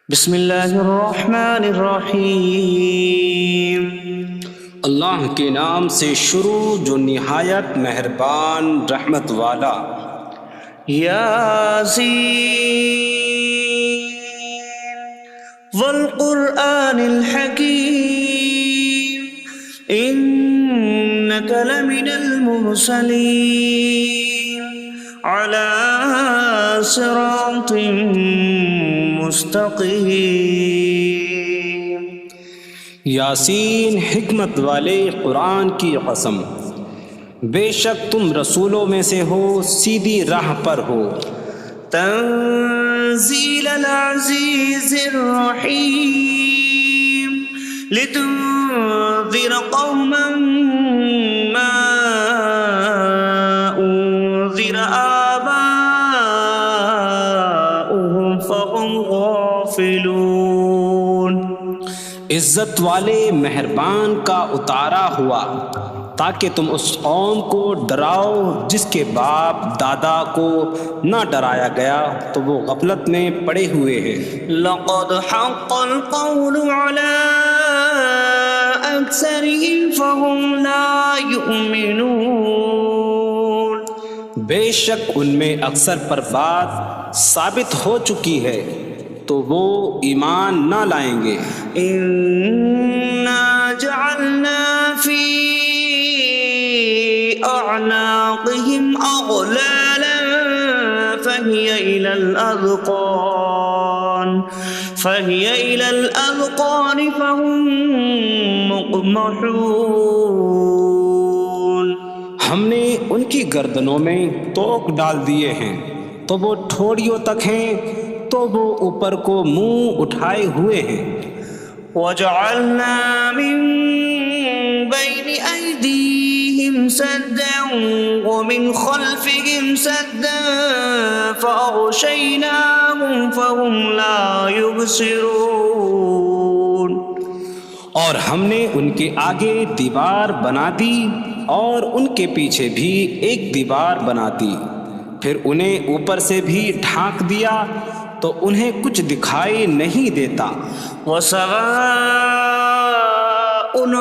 بسم اللہ الرحمن الرحیم۔ اللہ کے نام سے شروع جو نہایت مہربان رحمت والا۔ یاسین والقرآن الحکیم انک لمن المرسلین علی صراط مستقیم۔ یاسین حکمت والے قرآن کی قسم، بے شک تم رسولوں میں سے ہو، سیدھی راہ پر ہو۔ تنزیل العزیز الرحیم لتنذر قوما ما انذر آباؤهم فهم غافلون۔ عزت والے مہربان کا اتارا ہوا تاکہ تم اس قوم کو ڈراؤ جس کے باپ دادا کو نہ ڈرایا گیا تو وہ غفلت میں پڑے ہوئے ہیں۔ لقد حق القول على أكثرهم فهم لا يؤمنون۔ بے شک ان میں اکثر پر بات ثابت ہو چکی ہے تو وہ ایمان نہ لائیں گے۔ إنا جعلنا في أعناقهم أغلالا فهي إلى الأذقان فهم مقمحون۔ ہم نے ان کی گردنوں میں توق ڈال دیے ہیں تو وہ ٹھوڑیوں تک ہیں، تو وہ اوپر کو منہ اٹھائے ہوئے ہیں۔ وجعلنا من بين أيديهم سدا ومن خلفهم سدا فأغشيناهم فهم لا يبصرون۔ اور ہم نے ان کے آگے دیوار بنا دی اور ان کے پیچھے بھی ایک دیوار بنا دی، پھر انہیں اوپر سے بھی ڈھانک دیا تو انہیں کچھ دکھائی نہیں دیتا۔ وسواء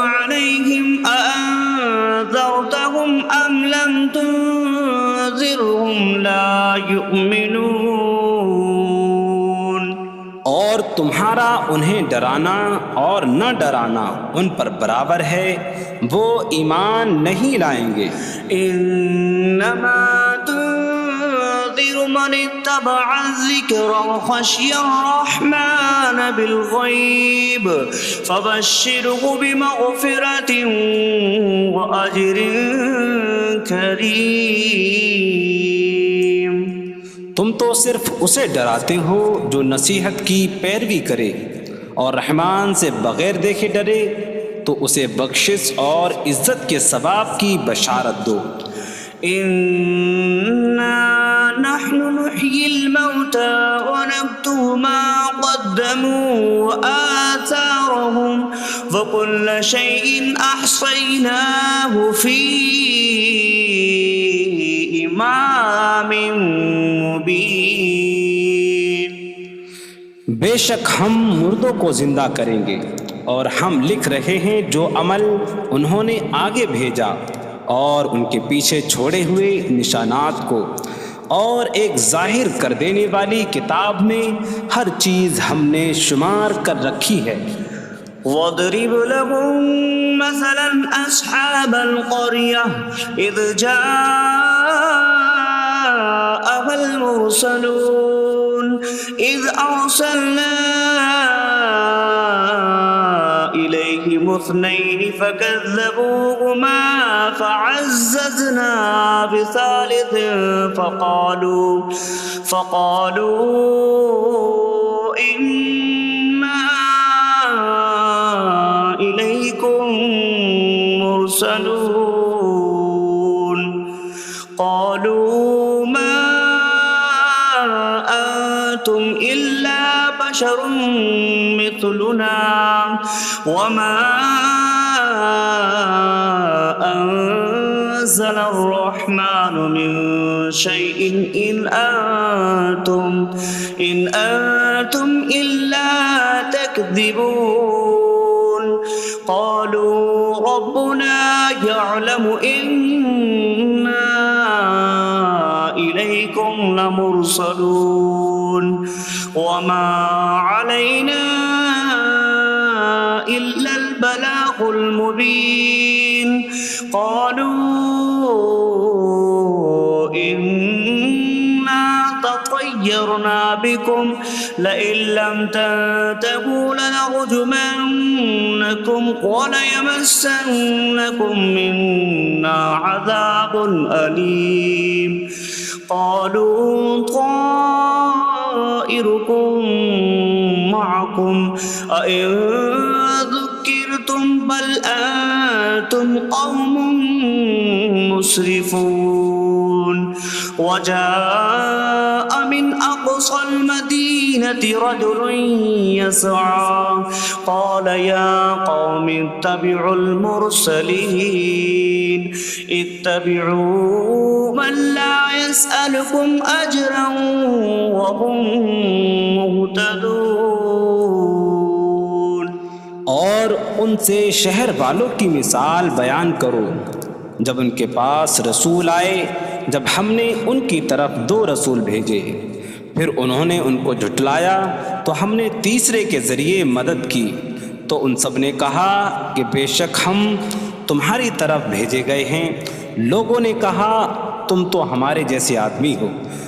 عليهم أأنذرتهم أم لم تنذرهم لا يؤمنون۔ اور تمہارا انہیں ڈرانا اور نہ ڈرانا ان پر برابر ہے، وہ ایمان نہیں لائیں گے۔ انما تنذر من اتبع الذکر وخشی الرحمن بالغیب فبشره بمغفرة وأجر کریم۔ تم تو صرف اسے ڈراتے ہو جو نصیحت کی پیروی کرے اور رحمان سے بغیر دیکھے ڈرے، تو اسے بخشش اور عزت کے ثواب کی بشارت دو۔ انا نحن نحيي الموتى ونكتب ما قدموا وآثارهم وكل شيء أحصيناه في إمام مبين۔ بے شک ہم مردوں کو زندہ کریں گے اور ہم لکھ رہے ہیں جو عمل انہوں نے آگے بھیجا اور ان کے پیچھے چھوڑے ہوئے نشانات کو، اور ایک ظاہر کر دینے والی کتاب میں ہر چیز ہم نے شمار کر رکھی ہے۔ وَاضْرِبْ لَهُم مَّثَلًا أَصْحَابَ الْقَرْيَةِ إِذْ جَاءَهَا الْمُرْسَلُونَ إِذْ أَرْسَلْنَا إِلَيْهِمُ اثْنَيْنِ فَكَذَّبُوهُمَا فَعَزَّزْنَا بِثَالِثٍ فَقَالُوا إِنَّا إِلَيْكُمْ مُرْسَلُونَ۔ قَالُوا مَا أَنتُمْ إِلَّا بَشَرٌ مِثْلُنَا وَمَا أَنتُمْ نزل الرحمن من شيء إن أنتم إلا تكذبون قالوا ربنا يعلم إنا إليكم لمرسلون وما علينا إلا البلاغ المبين قالوا إنا تطيرنا بكم لئن لم تنتهوا لنرجمنكم وليمسنكم منا عذاب أليم قالوا طائركم معكم أئن ذكرتم بل أنتم قوم مسرفون وجاء من أقصى المدينة رجل يسعى قال يا قوم اتبعوا المرسلين اتبعوا من لا يسألكم أجرا وهم مهتدون اور ان سے شہر والوں کی مثال بیان کرو جب ان کے پاس رسول آئے جب ہم نے ان کی طرف 2 رسول بھیجے پھر انہوں نے ان کو جھٹلایا تو ہم نے تیسرے کے ذریعے مدد کی تو ان سب نے کہا کہ بے شک ہم تمہاری طرف بھیجے گئے ہیں لوگوں نے کہا تم تو ہمارے جیسے آدمی ہو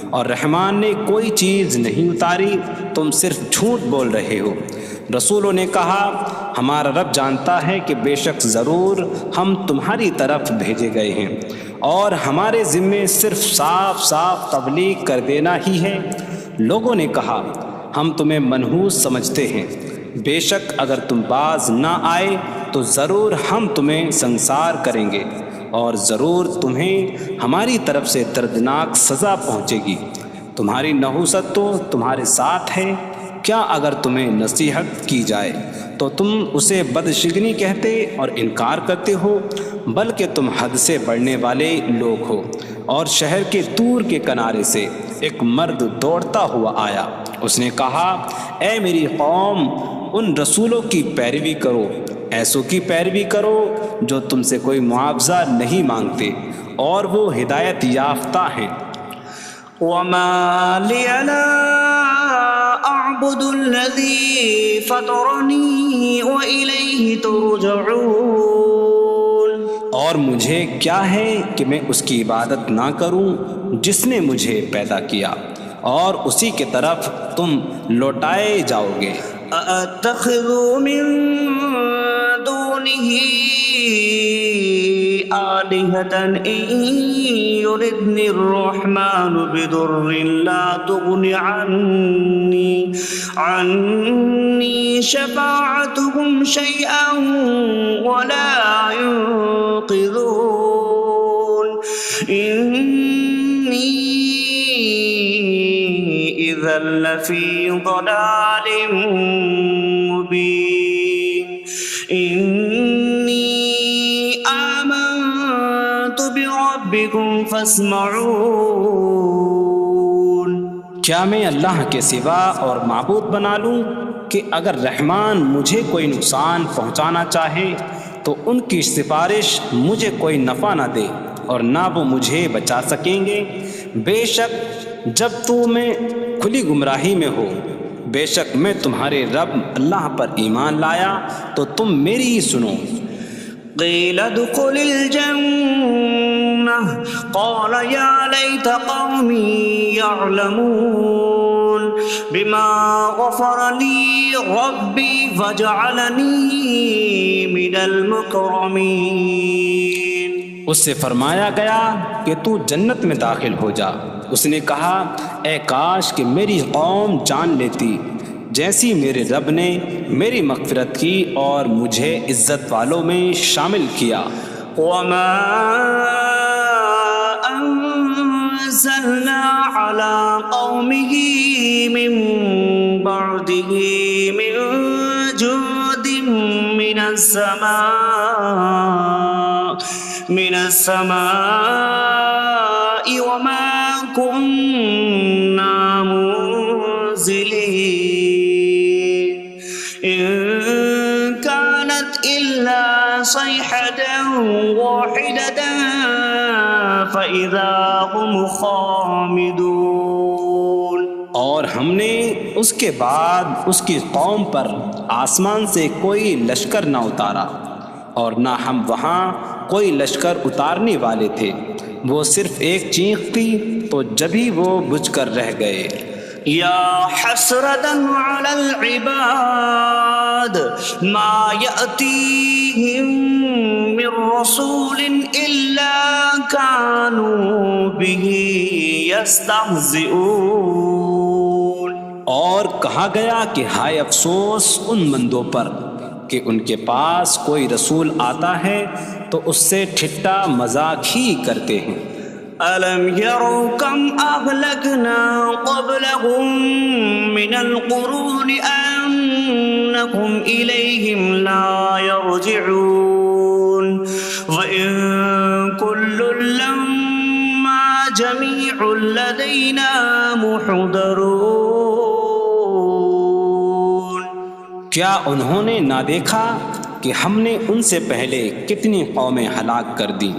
اور رحمان نے کوئی چیز نہیں اتاری تم صرف جھوٹ بول رہے ہو رسولوں نے کہا ہمارا رب جانتا ہے کہ بے شک ضرور ہم تمہاری طرف بھیجے گئے ہیں اور ہمارے ذمے صرف صاف صاف تبلیغ کر دینا ہی ہے لوگوں نے کہا ہم تمہیں منحوس سمجھتے ہیں بے شک اگر تم باز نہ آئے تو ضرور ہم تمہیں سنسار کریں گے اور ضرور تمہیں ہماری طرف سے دردناک سزا پہنچے گی تمہاری نحوست تو تمہارے ساتھ ہے کیا اگر تمہیں نصیحت کی جائے تو تم اسے بدشگنی کہتے اور انکار کرتے ہو بلکہ تم حد سے بڑھنے والے لوگ ہو اور شہر کے دور کے کنارے سے ایک مرد دوڑتا ہوا آیا اس نے کہا اے میری قوم ان رسولوں کی پیروی کرو ایسوں کی پیروی کرو جو تم سے کوئی معاوضہ نہیں مانگتے اور وہ ہدایت یافتہ ہیں وما لي لا أعبد الذي فطرني وإليه ترجعون اور مجھے کیا ہے کہ میں اس کی عبادت نہ کروں جس نے مجھے پیدا کیا اور اسی کی طرف تم لوٹائے جاؤ گے أأتخذ من دونه آلهة إن يردني الرحمن بضر لا تغن عني شفاعتهم شيئا ولا ينقذون إني إذا لفي ضلال مبين إني آمنت بربكم فاسمعون کیا میں اللہ کے سوا اور معبود بنا لوں کہ اگر رحمان مجھے کوئی نقصان پہنچانا چاہے تو ان کی سفارش مجھے کوئی نفع نہ دے اور نہ وہ مجھے بچا سکیں گے بے شک جب میں کھلی گمراہی میں ہو بے شک میں تمہارے رب اللہ پر ایمان لایا تو تم میری ہی سنو قيل ادخل الجنة قال يا ليت قومي يعلمون بما غفر لي ربي فجعلني من المكرمين اس سے فرمایا گیا کہ تو جنت میں داخل ہو جا اس نے کہا اے کاش کہ میری قوم جان لیتی جیسی میرے رب نے میری مغفرت کی اور مجھے عزت والوں میں شامل کیا وما أنزلنا على قومه من بعده من جود من السماء من السماء وما كنا منزلين إن كانت إلا صيحة واحدة فإذا هم خامدون۔ اور ہم نے اس کے بعد اس کی قوم پر آسمان سے کوئی لشکر نہ اتارا، اور نہ ہم وہاں کوئی لشکر اتارنے والے تھے، وہ صرف ایک چیخ تھی تو جبھی وہ بجھ کر رہ گئے۔ یا حسرة على العباد ما يأتيهم من رسول إلا كانوا به يستهزئون۔ اور کہا گیا کہ ہائے افسوس ان بندوں پر کہ ان کے پاس کوئی رسول آتا ہے تو اس سے ٹھٹا مذاق ہی کرتے ہیں۔ أَلَمْ يَرَوْا كَمْ أَهْلَكْنَا قَبْلَهُمْ مِنَ الْقُرُونِ أَنَّكُمْ إِلَيْهِمْ لَا يَرْجِعُونَ وَإِن كُلٌّ لَّمَّا جَمِيعٌ لَّدَيْنَا مُحْضَرُونَ۔ کیا انہوں نے نہ دیکھا کہ ہم نے ان سے پہلے کتنی قومیں ہلاک کر دیں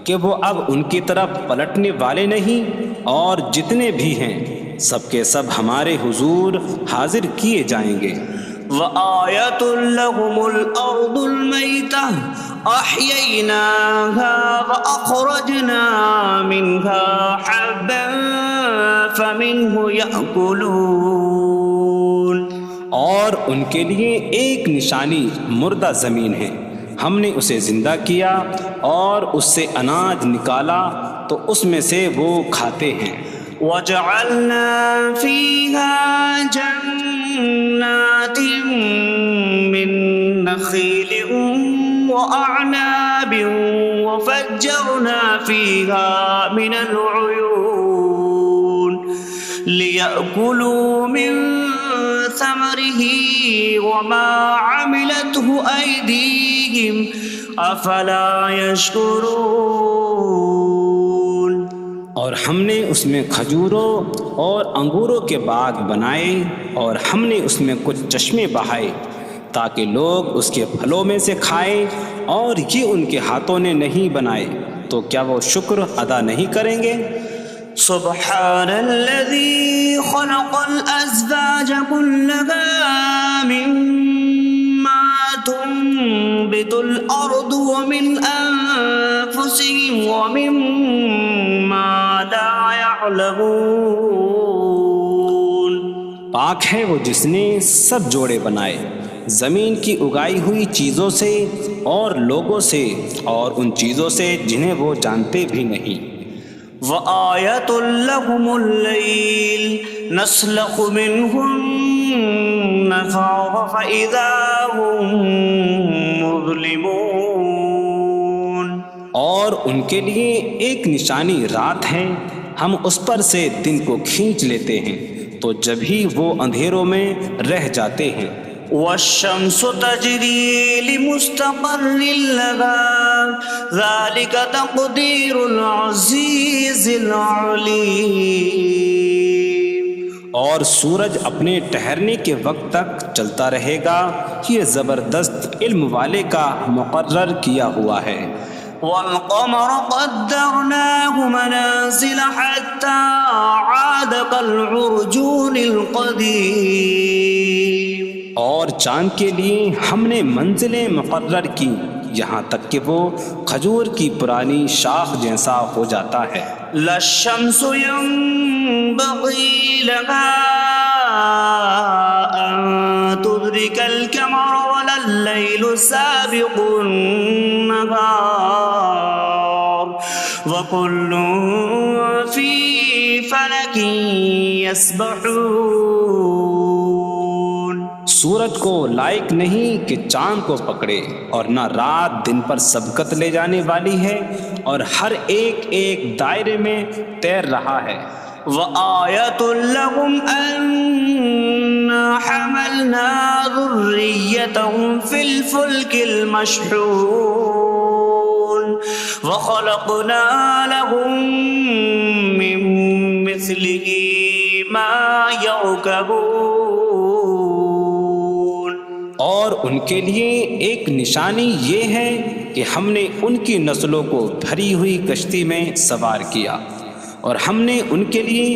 کہ وہ اب ان کی طرف پلٹنے والے نہیں، اور جتنے بھی ہیں سب کے سب ہمارے حضور حاضر کیے جائیں گے۔ وَآيَةٌ لَّهُمُ الْأَرْضُ الْمَيْتَةُ أَحْيَيْنَاهَا وَأَخْرَجْنَا مِنْهَا حَبًّا فَمِنْهُ يَأْكُلُونَ۔ اور ان کے لیے ایک نشانی مردہ زمین ہے، ہم نے اسے زندہ کیا اور اس سے اناج نکالا تو اس میں سے وہ کھاتے ہیں۔ وَجَعَلْنَا فِيهَا جَنَّاتٍ مِّن نَّخِيلٍ وَأَعْنَابٍ وَفَجَّرْنَا فِيهَا مِنَ الْعُيُونِ لِيَأْكُلُوا مِن ثَمَرِهِ وَمَا عَمِلَتْهُ أَيْدِيهِمْ أَفَلَا يَشْكُرُونَ۔ اور ہم نے اس میں کھجوروں اور انگوروں کے باغ بنائے، اور ہم نے اس میں کچھ چشمے بہائے تاکہ لوگ اس کے پھلوں میں سے کھائیں، اور یہ ان کے ہاتھوں نے نہیں بنائے، تو کیا وہ شکر ادا نہیں کریں گے؟ سبحان الذي خلق الأزواج كلها مما تنبت الأرض ومن أنفسهم ومما لا يعلمون۔ پاک ہے وہ جس نے سب جوڑے بنائے زمین کی اگائی ہوئی چیزوں سے اور لوگوں سے اور ان چیزوں سے جنہیں وہ جانتے بھی نہیں۔ وَآيَةٌ لَّهُمُ اللَّيْلُ نَسْلَخُ مِنْهُ النَّهَارَ فَإِذَا هُم مُظْلِمُونَ۔ اور ان کے لیے ایک نشانی رات ہے، ہم اس پر سے دن کو کھینچ لیتے ہیں تو جبھی وہ اندھیروں میں رہ جاتے ہیں۔ وَالشَّمْسُ تَجْرِي لِمُسْتَقَرٍّ لَّهَا ذَلِكَ تَقْدِيرُ الْعَزِيزِ الْعَلِيمِ۔ اور سورج اپنے ٹھہرنے کے وقت تک چلتا رہے گا، یہ زبردست علم والے کا مقرر کیا ہوا ہے۔ وَالْقَمَرَ قَدَّرْنَاهُ مَنَازِلَ حَتَّى عَادَ كَالْعُرْجُونِ الْقَدِيمِ۔ اور چاند کے لیے ہم نے منزلیں مقرر کی یہاں تک کہ وہ کھجور کی پرانی شاخ جیسا ہو جاتا ہے۔ لا الشمس ينبغي لها أن تدرك القمر ولا الليل سابق النهار وكل في فلك يسبحون۔ سورج کو لائق نہیں کہ چاند کو پکڑے، اور نہ رات دن پر سبقت لے جانے والی ہے، اور ہر ایک ایک دائرے میں تیر رہا ہے۔ وَآيَةٌ لَّهُمْ أَنَّا حَمَلْنَا ذُرِّيَّتَهُمْ فِي الْفُلْكِ الْمَشْحُونِ۔ وخلقنا لهم من مثله ما يركبون. اور ان کے لیے ایک نشانی یہ ہے کہ ہم نے ان کی نسلوں کو بھری ہوئی کشتی میں سوار کیا، اور ہم نے ان کے لیے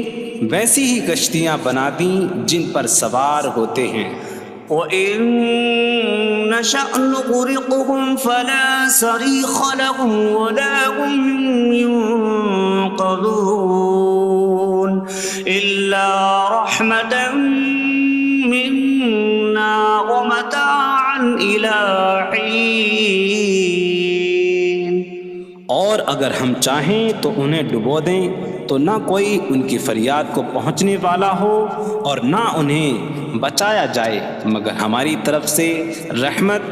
ویسی ہی کشتیاں بنا دیں جن پر سوار ہوتے ہیں. وَإِن نَّشَأْ نُغْرِقْهُمْ فَلَا صَرِيخَ لَهُمْ وَلَا هُمْ يُنقَذُونَ إِلَّا رَحْمَةً مِّنَّا وَمَتَاعًا إِلَىٰ حِينٍ. اور اگر ہم چاہیں تو انہیں ڈبو دیں تو نہ کوئی ان کی فریاد کو پہنچنے والا ہو اور نہ انہیں بچایا جائے مگر ہماری طرف سے رحمت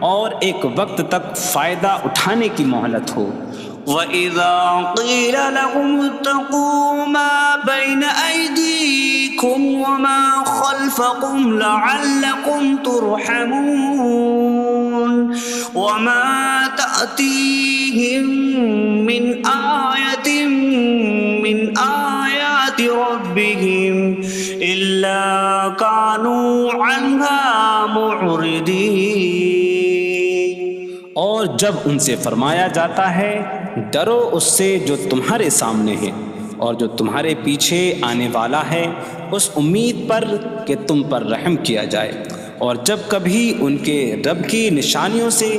اور ایک وقت تک فائدہ اٹھانے کی مہلت ہو. وَإِذَا قِيلَ لَهُمُ اتَّقُوا مَا بَيْنَ أَيْدِيكُمْ وَمَا خَلْفَكُمْ لَعَلَّكُمْ تُرْحَمُونَ وَمَا تَأْتِيهِم مِّنْ آيَةٍ مِّنْ آيَاتِ رَبِّهِمْ إِلَّا كَانُوا عَنْهَا مُعْرِضِينَ. اور جب ان سے فرمایا جاتا ہے ڈرو اس سے جو تمہارے سامنے ہے اور جو تمہارے پیچھے آنے والا ہے، اس امید پر کہ تم پر رحم کیا جائے، اور جب کبھی ان کے رب کی نشانیوں سے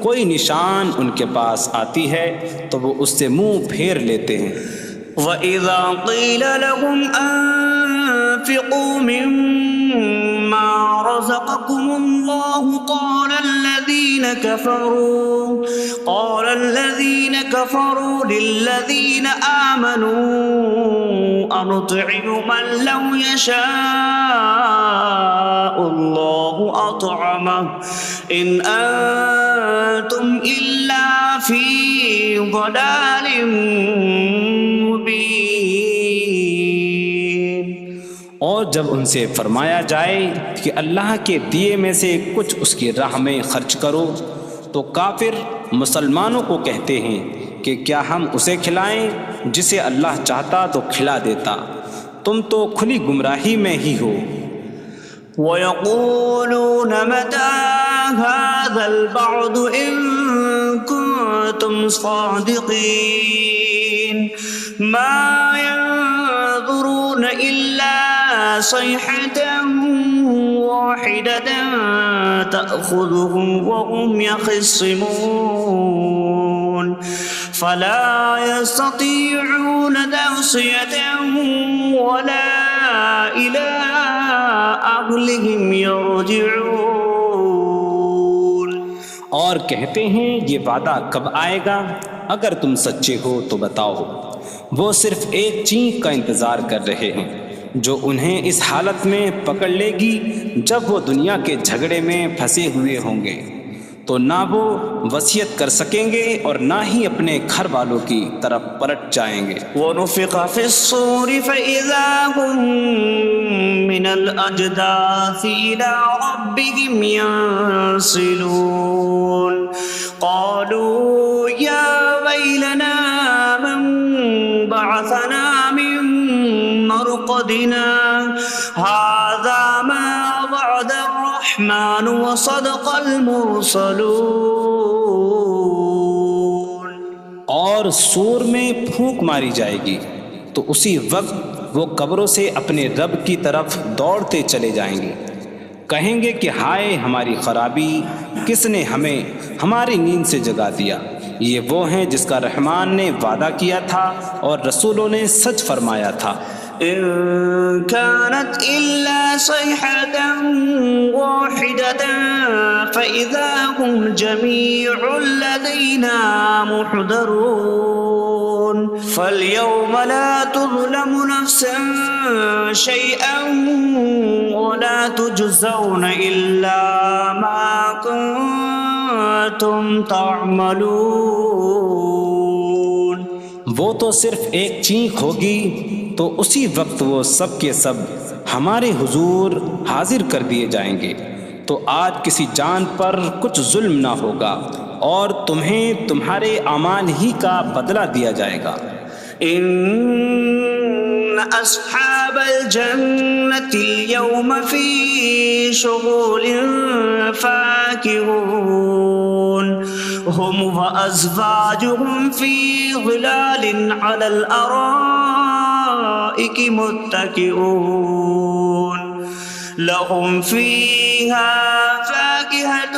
کوئی نشان ان کے پاس آتی ہے تو وہ اس سے منہ پھیر لیتے ہیں. وَإِذَا قِيلَ لَهُمْ أَنفِقُوا مِمَّا رَزَقَكُمُ اللَّهُ قَالَ الَّذِينَ كَفَرُوا لِلَّذِينَ آمَنُوا أَنُطْعِمُ مَن لَّوْ يَشَاءُ اللَّهُ أَطْعَمَهُ إِنْ أَنتُمْ إِلَّا فِي ضَلَالٍ مبین. اور جب ان سے فرمایا جائے کہ اللہ کے دیے میں سے کچھ اس کی راہ میں خرچ کرو تو کافر مسلمانوں کو کہتے ہیں کہ کیا ہم اسے کھلائیں جسے اللہ چاہتا تو کھلا دیتا، تم تو کھلی گمراہی میں ہی ہو. وَيَقُولُونَ مَتَىٰ هَٰذَا الْوَعْدُ إِن كُنتُمْ صَادِقِينَ مَا يَنظُرُونَ إِلَّا صَيْحَةً وَاحِدَةً تَأْخُذُهُمْ وَهُمْ يَخِصِّمُونَ فَلَا يَسْتَطِيعُونَ تَوْصِيَةً وَلَا إِلَىٰ أَهْلِهِمْ يَرْجِعُونَ. اور کہتے ہیں یہ وعدہ کب آئے گا؟ اگر تم سچے ہو تو بتاؤ. وہ صرف ایک چینک کا انتظار کر رہے ہیں جو انہیں اس حالت میں پکڑ لے گی جب وہ دنیا کے جھگڑے میں پھنسے ہوئے ہوں گے، تو نہ وہ وصیت کر سکیں گے اور نہ ہی اپنے گھر والوں کی طرف پلٹ جائیں گے. وَنُفِخَ فِي الصُّورِ فَإِذَا هُم مِّنَ الْأَجْدَاثِ إِلَىٰ رَبِّهِمْ يَنسِلُونَ قَالُوا يَا وَيْلَنَا مَن بَعَثَنَا مِن مَّرْقَدِنَا هَٰذَا مَا وَعَدَ الرَّحْمَٰنُ وَصَدَقَ الْمُرْسَلُونَ. اور سور میں پھونک ماری جائے گی تو اسی وقت وہ قبروں سے اپنے رب کی طرف دوڑتے چلے جائیں گے، کہیں گے کہ ہائے ہماری خرابی، کس نے ہمیں ہماری نیند سے جگا دیا. یہ وہ ہیں جس کا رحمان نے وعدہ کیا تھا اور رسولوں نے سچ فرمایا تھا. إن كانت إلا صيحة واحدة فإذا هم جميع لدينا محضرون فاليوم لا تظلم نفس شيئا ولا تجزون إلا ما كنتم تعملون. وہ تو صرف ایک چینک ہوگی تو اسی وقت وہ سب کے سب ہمارے حضور حاضر کر دیے جائیں گے، تو آج کسی جان پر کچھ ظلم نہ ہوگا اور تمہیں تمہارے اعمال ہی کا بدلہ دیا جائے گا۔ إن أصحاب الجنة اليوم في شغل فاكهون هم وأزواجهم في ظلال على الأرائك متكئون لهم فيها فاكهة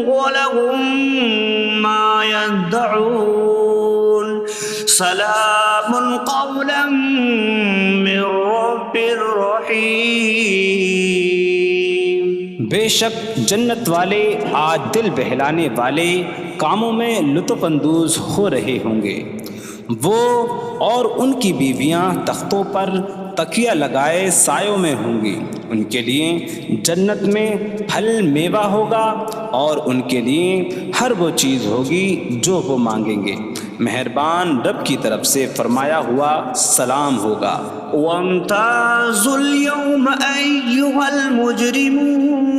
ولهم ما يدعون سلام قولا من رب رحیم۔ بے شک جنت والے آج دل بہلانے والے کاموں میں لطف اندوز ہو رہے ہوں گے۔ وہ اور ان کی بیویاں تختوں پر تکیہ لگائے سایوں میں ہوں گی۔ ان کے لیے جنت میں پھل میوہ ہوگا اور ان کے لیے ہر وہ چیز ہوگی جو وہ مانگیں گے۔ مہربان رب کی طرف سے فرمایا ہوا سلام ہوگا۔ وامتازوا اليوم أيها المجرمون،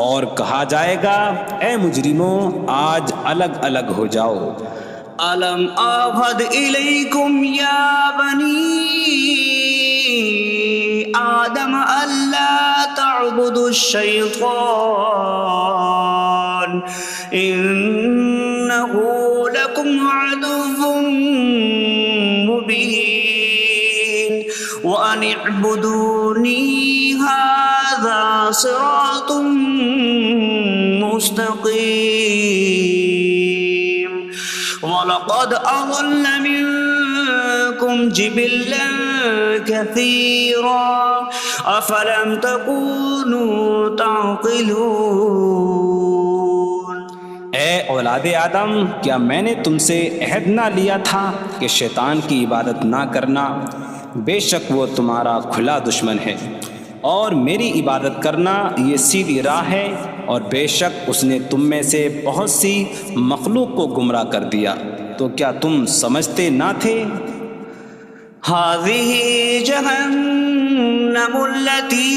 اور کہا جائے گا اے مجرموں آج الگ الگ ہو جاؤ۔ ألم أعهد إليكم يا بني آدم ألا تعبدوا الشيطان إنه لكم عدو مبين وأن اعبدوني هذا صراط مستقيم وَلَقَدْ أَضَلَّ مِنكُمْ جِبِلًّا كَثِيرًا أَفَلَمْ تَكُونُوا تَعْقِلُونَ۔ اے اولاد آدم، کیا میں نے تم سے عہد نہ لیا تھا کہ شیطان کی عبادت نہ کرنا؟ بے شک وہ تمہارا کھلا دشمن ہے، اور میری عبادت کرنا یہ سیدھی راہ ہے، اور بے شک اس نے تم میں سے بہت سی مخلوق کو گمراہ کر دیا، تو کیا تم سمجھتے نہ تھے؟ هذه جهنم التي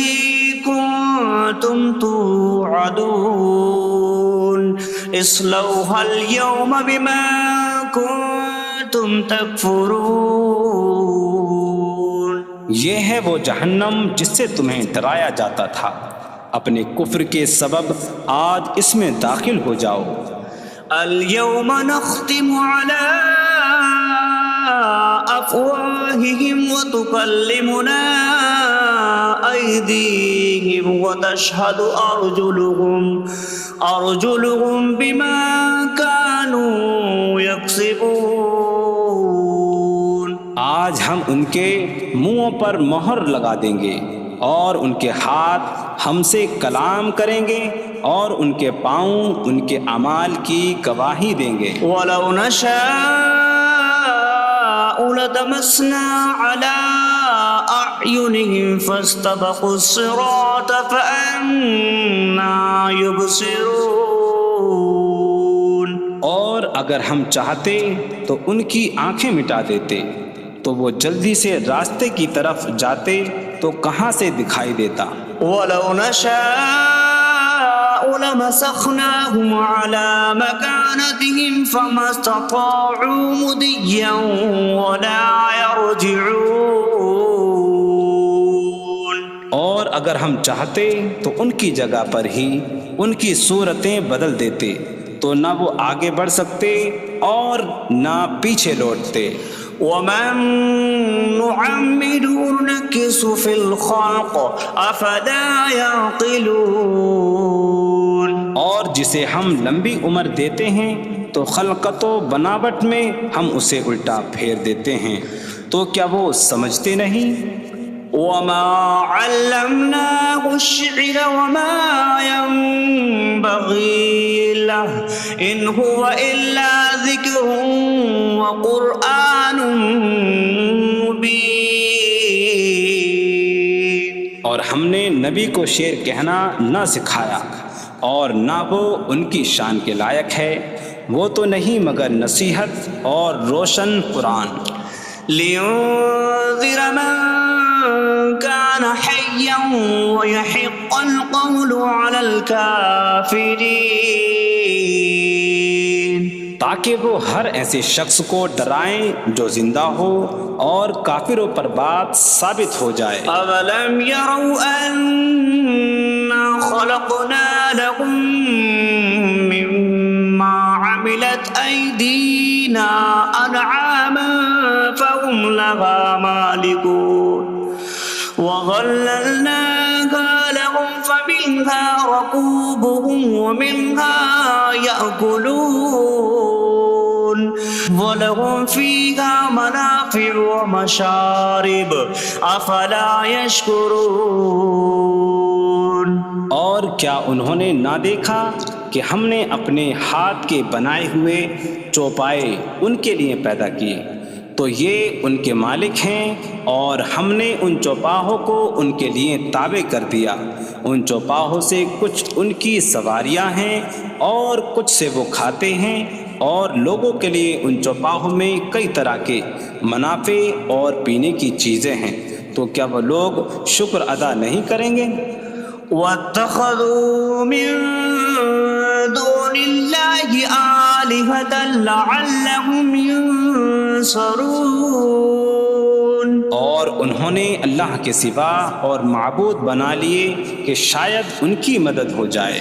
كنتم توعدون اصلوها اليوم بما كنتم تكفرون۔ یہ ہے وہ جہنم جس سے تمہیں ڈرایا جاتا تھا، اپنے کفر کے سبب آج اس میں داخل ہو جاؤ۔ اليوم نختم على أفواههم وتكلمنا أيديهم وتشهد أرجلهم بما كانوا يكسبون۔ آج ہم ان کے منہوں پر مہر لگا دیں گے، اور ان کے ہاتھ ہم سے کلام کریں گے، اور ان کے پاؤں ان کے اعمال کی گواہی دیں گے۔ وَلَوْ نَشَاءُ لَطَمَسْنَا عَلَىٰ أَعْيُنِهِمْ فَاسْتَبَقُوا الصِّرَاطَ فَأَنَّىٰ يُبْصِرُونَ۔ اور اگر ہم چاہتے تو ان کی آنکھیں مٹا دیتے، تو وہ جلدی سے راستے کی طرف جاتے تو کہاں سے دکھائی دیتا۔ وَلَوْ نَشَاءُ لَمَسَخْنَاهُمْ عَلَىٰ مَكَانَتِهِمْ فَمَا اسْتَطَاعُوا مُضِيًّا وَلَا يَرْجِعُونَ۔ اور اگر ہم چاہتے تو ان کی جگہ پر ہی ان کی صورتیں بدل دیتے، تو نہ وہ آگے بڑھ سکتے اور نہ پیچھے لوٹتے۔ وَمَن نُّعَمِّرْهُ نُنَكِّسْهُ فِي الْخَلْقِ أَفَلَا يَعْقِلُونَ۔ اور جسے ہم لمبی عمر دیتے ہیں تو خلقت و بناوٹ میں ہم اسے الٹا پھیر دیتے ہیں، تو کیا وہ سمجھتے نہیں؟ وَمَا عَلَّمْنَاهُ الشِّعْرَ وَمَا يَنبَغِي لَهُ إِنْ هُوَ إِلَّا ذِكْرٌ وَقُرْآنٌ مُّبِينٌ۔ اور ہم نے نبی کو شعر کہنا نہ سکھایا، اور نہ وہ ان کی شان کے لائق ہے، وہ تو نہیں مگر نصیحت اور روشن قرآن۔ لِيُنذِرَ مَن كَانَ حَيًّا حيا ويحق القول على الكافرين تاکہ وہ ہر ایسے شخص کو ڈرائیں جو زندہ ہو اور کافروں پر بات ثابت ہو جائے۔ أولم يروا أنا خلقنا لهم مما عملت أيدينا أنعاما فهم لها مالكون وظللناها لهم فمنها ركوبهم ومنها يأكلون وَلَهُمْ فِيهَا مَنَافِعُ وَمَشَارِبُ أَفَلَا يَشْكُرُونَ۔ اور کیا انہوں نے نہ دیکھا کہ ہم نے اپنے ہاتھ کے بنائے ہوئے چوپائے ان کے لیے پیدا کیے، تو یہ ان کے مالک ہیں، اور ہم نے ان چوپاہوں کو ان کے لیے تابع کر دیا۔ ان چوپاہوں سے کچھ ان کی سواریاں ہیں اور کچھ سے وہ کھاتے ہیں، اور لوگوں کے لیے ان چوپاہوں میں کئی طرح کے منافع اور پینے کی چیزیں ہیں، تو کیا وہ لوگ شکر ادا نہیں کریں گے؟ وَاتَّخَذُوا مِن دُونِ اللَّهِ آلِهَةً لَعَلَّهُمْ يُنصَرُونَ۔ اور انہوں نے اللہ کے سوا اور معبود بنا لیے کہ شاید ان کی مدد ہو جائے۔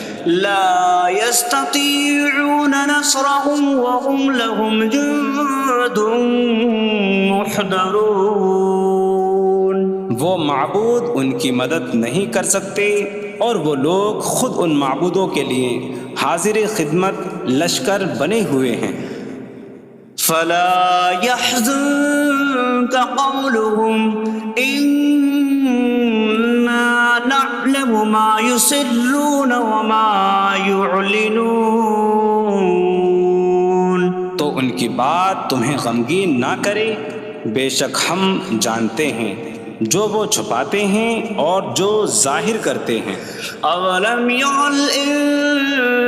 لا يستطيعون نصرهم وهم لهم جند محضرون۔ وہ معبود ان کی مدد نہیں کر سکتے، اور وہ لوگ خود ان معبودوں کے لیے حاضر خدمت لشکر بنے ہوئے ہیں۔ فلا يحزنك قولهم إنا نعلم ما يسرون وما يعلنون۔ تو ان کی بات تمہیں غمگین نہ کرے، بے شک ہم جانتے ہیں جو وہ چھپاتے ہیں اور جو ظاہر کرتے ہیں۔ اولم ير الانسان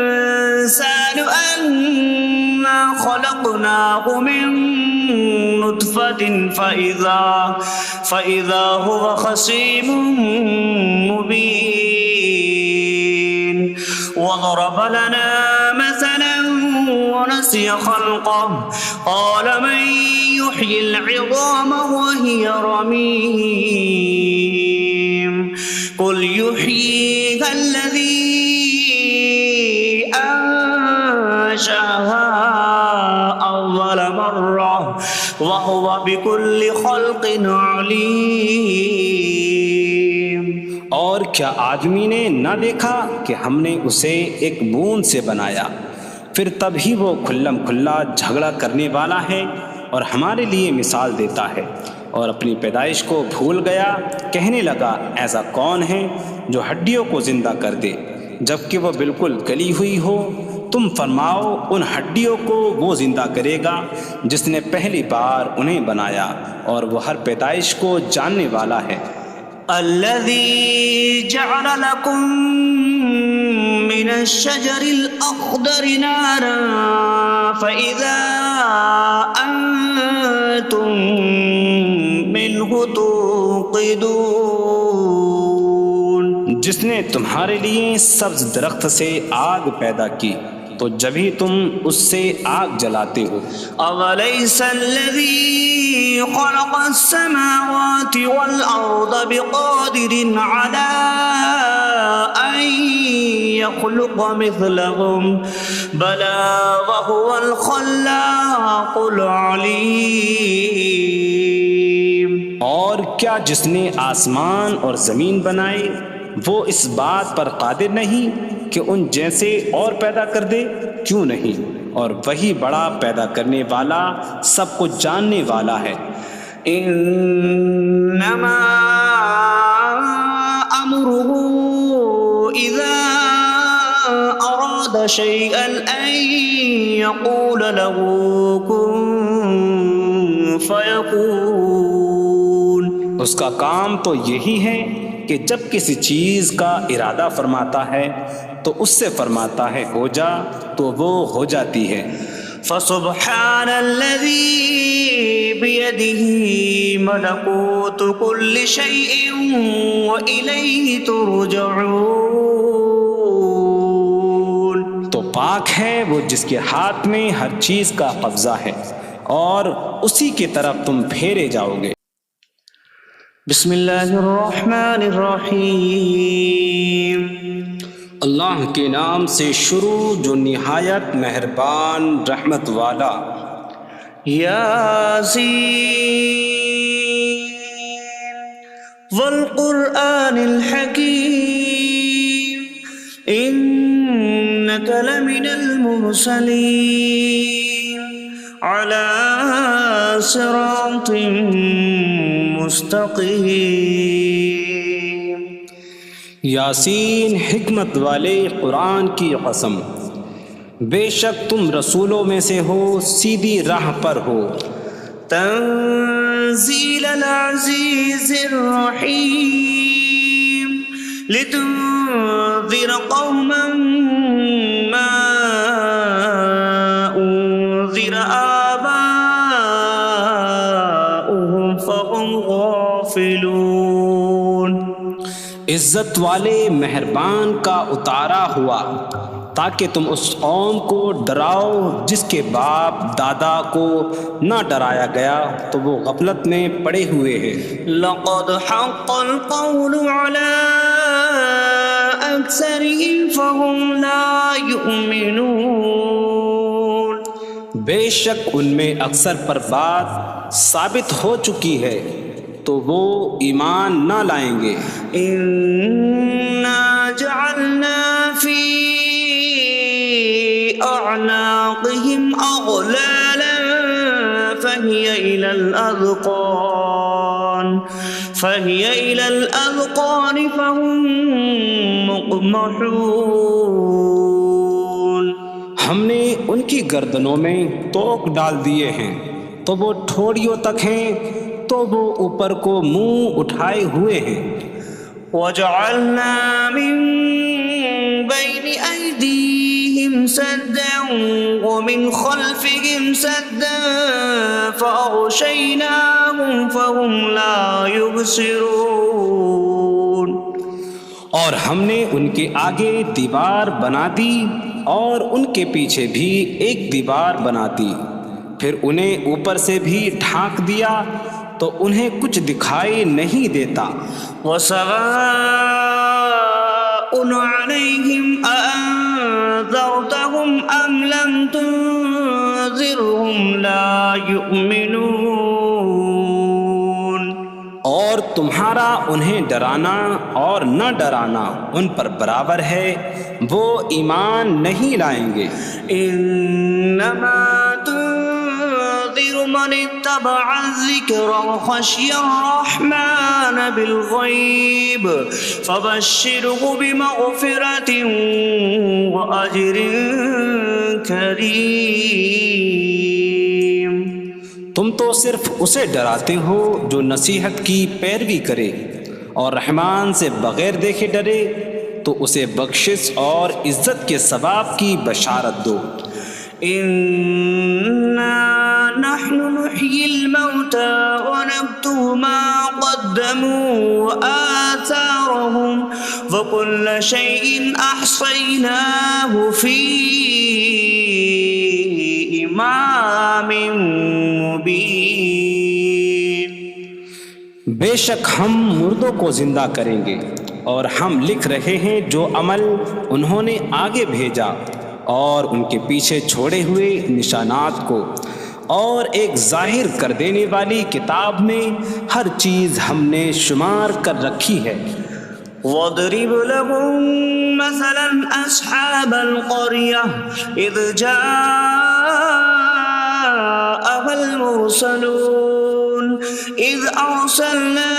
انا خلقناه من نطفة فإذا هو خصيم مبين وضرب لنا مثلا ونسي خلقه قال من يحيي العظام وهي رميم قل يحييها الذي أنشأها أول مرة وهو بكل خلق عليم۔ اور کیا آدمی نے نہ دیکھا کہ ہم نے اسے ایک بوند سے بنایا، پھر تب ہی وہ کھلم کھلا جھگڑا کرنے والا ہے اور ہمارے لیے مثال دیتا ہے، اور اپنی پیدائش کو بھول گیا، کہنے لگا ایسا کون ہے جو ہڈیوں کو زندہ کر دے جبکہ وہ بالکل گلی ہوئی ہو؟ تم فرماؤ ان ہڈیوں کو وہ زندہ کرے گا جس نے پہلی بار انہیں بنایا، اور وہ ہر پیدائش کو جاننے والا ہے۔ الذي جعل لكم من الشجر الأخضر نارا فإذا أنتم منه توقدون۔ جس نے تمہارے لیے سبز درخت سے آگ پیدا کی تو جبھی تم اس سے آگ جلاتے ہو۔ أَوَلَيْسَ الَّذِي خَلَقَ السَّمَاوَاتِ وَالْأَرْضَ بِقَادِرٍ عَلَىٰ أَن يَخْلُقَ مِثْلَهُم بَلَىٰ وَهُوَ الْخَلَّاقُ الْعَلِيمُ۔ اور کیا جس نے آسمان اور زمین بنائے وہ اس بات پر قادر نہیں کہ ان جیسے اور پیدا کر دے؟ کیوں نہیں، اور وہی بڑا پیدا کرنے والا سب کچھ جاننے والا ہے۔ انما امره اذا اراد شيئا ان يقول له كن فيكون۔ اس کا کام تو یہی ہے کہ جب کسی چیز کا ارادہ فرماتا ہے تو اس سے فرماتا ہے ہو جا، تو وہ ہو جاتی ہے۔ فسبحان الذي بيده ملكوت كل شيء وإليه ترجعون. تو پاک ہے وہ جس کے ہاتھ میں ہر چیز کا قبضہ ہے اور اسی کی طرف تم پھیرے جاؤ گے. بسم اللہ الرحمن الرحیم. اللہ کے نام سے شروع جو نہایت مہربان رحمت والا. یاسین والقرآن الحکیم انک لمن المرسلین علی صراط مستقیم. یاسین حکمت والے قرآن کی قسم، بے شک تم رسولوں میں سے ہو، سیدھی راہ پر ہو. تنزیل العزیز الرحیم لتنذر قوما ما انذر آباؤهم فهم غافلون. عزت والے مہربان کا اتارا ہوا تاکہ تم اس قوم کو ڈراؤ جس کے باپ دادا کو نہ ڈرایا گیا تو وہ غفلت میں پڑے ہوئے ہیں. لقد حق القول على أكثرهم فهم لا يؤمنون. بے شک ان میں اکثر پر بات ثابت ہو چکی ہے تو وہ ایمان نہ لائیں گے. إنا جعلنا في أعناقهم أغلالا فهي إلى الأذقان فهم مقمحون. ہم نے ان کی گردنوں میں توق ڈال دیے ہیں تو وہ ٹھوڑیوں تک ہیں تو وہ اوپر کو منہ اٹھائے ہوئے ہیں. وجعلنا من بين أيديهم سدا ومن خلفهم سدا فأغشيناهم فهم لا يبصرون. اور ہم نے ان کے آگے دیوار بنا دی اور ان کے پیچھے بھی ایک دیوار بنا دی، پھر انہیں اوپر سے بھی ڈھانک دیا تو انہیں کچھ دکھائی نہیں دیتا. وسواء عليهم أأنذرتهم أم لم تنذرهم لا يؤمنون. اور تمہارا انہیں ڈرانا اور نہ ڈرانا ان پر برابر ہے، وہ ایمان نہیں لائیں گے. انما تنذر من اتبع الذکر وخشی الرحمن بالغیب فبشره بمغفرة وأجر کریم. تم تو صرف اسے ڈراتے ہو جو نصیحت کی پیروی کرے اور رحمان سے بغیر دیکھے ڈرے تو اسے بخشش اور عزت کے ثواب کی بشارت دو. انا نحن نحيي الموتى ونكتب ما قدموا وآثارهم وكل شيء أحصيناه في إمام مبين. بے شک ہم مردوں کو زندہ کریں گے اور ہم لکھ رہے ہیں جو عمل انہوں نے آگے بھیجا اور ان کے پیچھے چھوڑے ہوئے نشانات کو، اور ایک ظاہر کر دینے والی کتاب میں ہر چیز ہم نے شمار کر رکھی ہے. وَاضْرِبْ لَهُم مَّثَلًا أَصْحَابَ الْقَرْيَةِ إِذْ جَاءَهَا الْمُرْسَلُونَ إِذْ أَرْسَلْنَا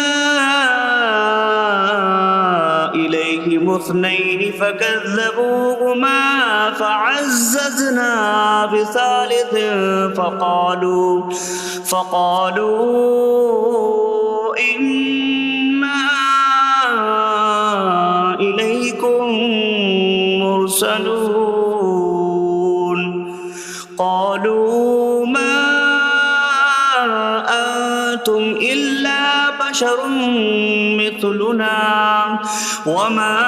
إِلَيْهِمُ اثْنَيْنِ فَكَذَّبُوهُمَا فَعَزَّزْنَا بِثَالِثٍ فَقَالُوا إِنَّا إِلَيْكُمْ مُرْسَلُونَ. قَالُوا بشر مثلنا وما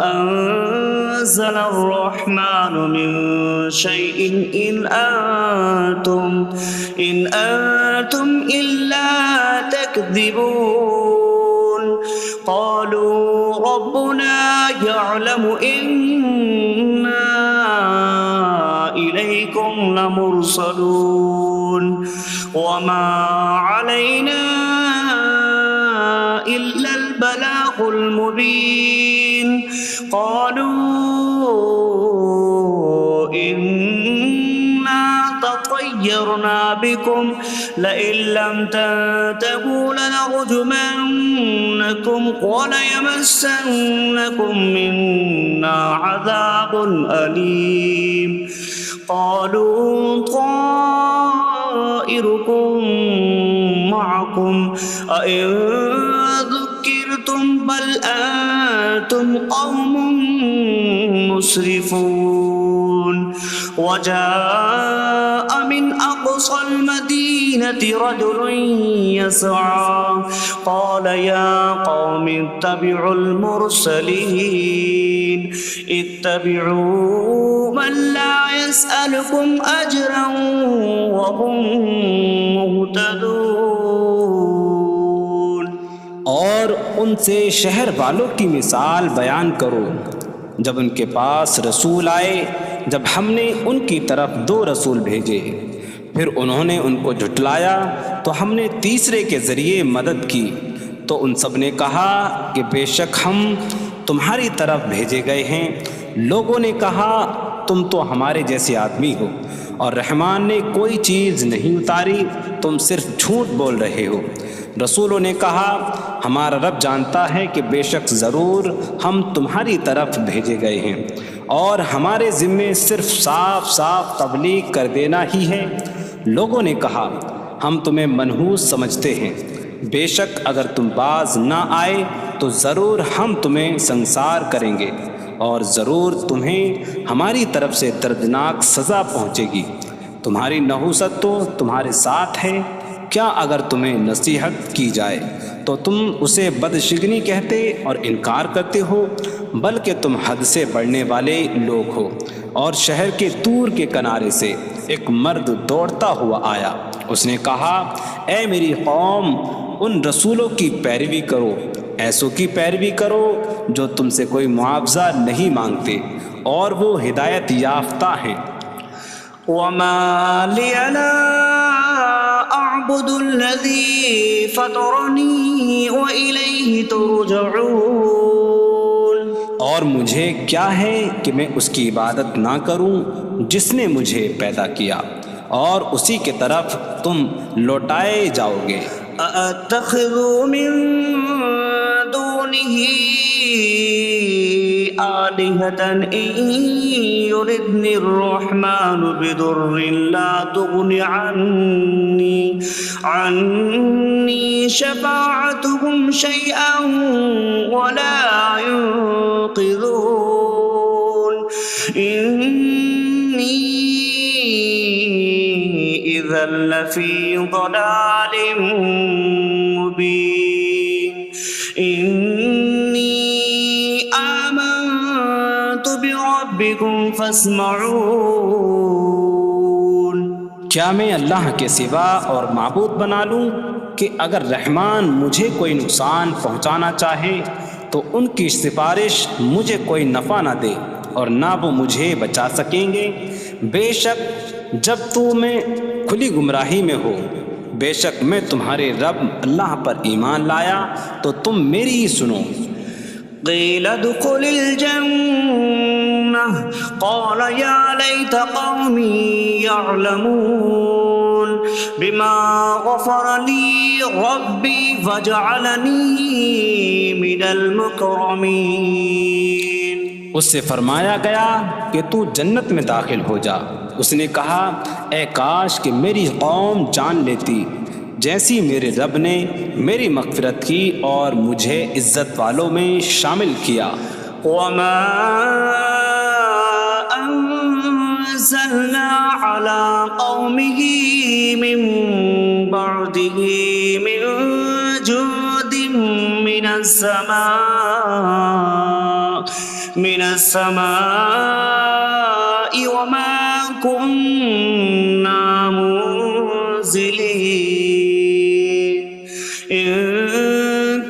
أنزل الرحمن من شيء إن أنتم إلا تكذبون قالوا ربنا يعلم إنا إليكم لمرسلون وما علينا إلا البلاغ المبين قالوا إنا تطيرنا بكم لئن لم تنتهوا لنرجمنكم وليمسنكم منا عذاب أليم قالوا طائركم معكم أئن ذكرتم بل أنتم قوم مسرفون وجاء من أقصى المدينة رجل يسعى قال يا قوم اتبعوا المرسلين اتبعوا من لا يسألكم أجرا وهم مهتدون اور ان سے شہر والوں کی مثال بیان کرو جب ان کے پاس رسول آئے جب ہم نے ان کی طرف 2 رسول بھیجے پھر انہوں نے ان کو جھٹلایا تو ہم نے تیسرے کے ذریعے مدد کی تو ان سب نے کہا کہ بے شک ہم تمہاری طرف بھیجے گئے ہیں لوگوں نے کہا تم تو ہمارے جیسے آدمی ہو اور رحمان نے کوئی چیز نہیں اتاری تم صرف جھوٹ بول رہے ہو رسولوں نے کہا ہمارا رب جانتا ہے کہ بے شک ضرور ہم تمہاری طرف بھیجے گئے ہیں اور ہمارے ذمے صرف صاف صاف تبلیغ کر دینا ہی ہے لوگوں نے کہا ہم تمہیں منحوس سمجھتے ہیں بے شک اگر تم باز نہ آئے تو ضرور ہم تمہیں سنسار کریں گے اور ضرور تمہیں ہماری طرف سے دردناک سزا پہنچے گی تمہاری نحوست تو تمہارے ساتھ ہے کیا اگر تمہیں نصیحت کی جائے تو تم اسے بدشگنی کہتے اور انکار کرتے ہو بلکہ تم حد سے بڑھنے والے لوگ ہو اور شہر کے دور کے کنارے سے ایک مرد دوڑتا ہوا آیا اس نے کہا اے میری قوم ان رسولوں کی پیروی کرو ایسوں کی پیروی کرو جو تم سے کوئی معاوضہ نہیں مانگتے اور وہ ہدایت یافتہ ہیں وما لي لا أعبد الذي فطرني وإليه ترجعون اور مجھے کیا ہے کہ میں اس کی عبادت نہ کروں جس نے مجھے پیدا کیا اور اسی کے طرف تم لوٹائے جاؤ گے أأتخذ من دونه آلهة إن يردني الرحمن بضر لا تغن عني شفاعتهم شيئا ولا ينقذون إني إذا لفي ضلال مبين إني آمنت بربكم فاسمعون کیا میں اللہ کے سوا اور معبود بنا لوں کہ اگر رحمان مجھے کوئی نقصان پہنچانا چاہے تو ان کی سفارش مجھے کوئی نفع نہ دے اور نہ وہ مجھے بچا سکیں گے بے شک جب تم کھلی گمراہی میں ہو بے شک میں تمہارے رب اللہ پر ایمان لایا تو تم میری ہی سنو قیل ادخل الجنہ قال یا لیت قومی یعلمون بما غفر لی ربی فجعلنی من المکرمین اس سے فرمایا گیا کہ تو جنت میں داخل ہو جا اس نے کہا اے کاش کہ میری قوم جان لیتی جیسی میرے رب نے میری مغفرت کی اور مجھے عزت والوں میں شامل کیا وما انزلنا على قومه من بعده من جود من السماء وما كنا منزلين إن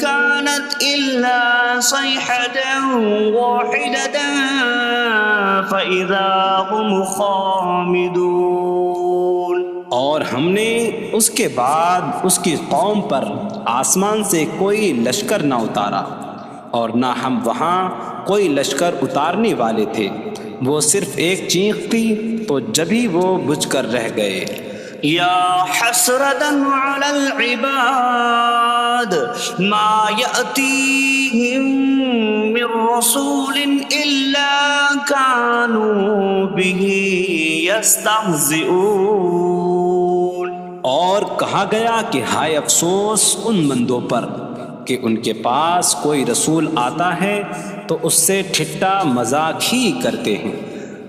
كانت إلا صيحة واحدة فإذا هم خامدون۔ اور ہم نے اس کے بعد اس کی قوم پر آسمان سے کوئی لشکر نہ اتارا، اور نہ ہم وہاں کوئی لشکر اتارنے والے تھے، وہ صرف ایک چیخ تھی تو جبھی وہ بجھ کر رہ گئے۔ یا حسرتاً علی العباد ما یأتیہم من رسول الا کانوا بہ یستہزئون۔ اور کہا گیا کہ ہائے افسوس ان بندوں پر کہ ان کے پاس کوئی رسول آتا ہے تو اس سے ٹھٹا مذاق ہی کرتے ہیں۔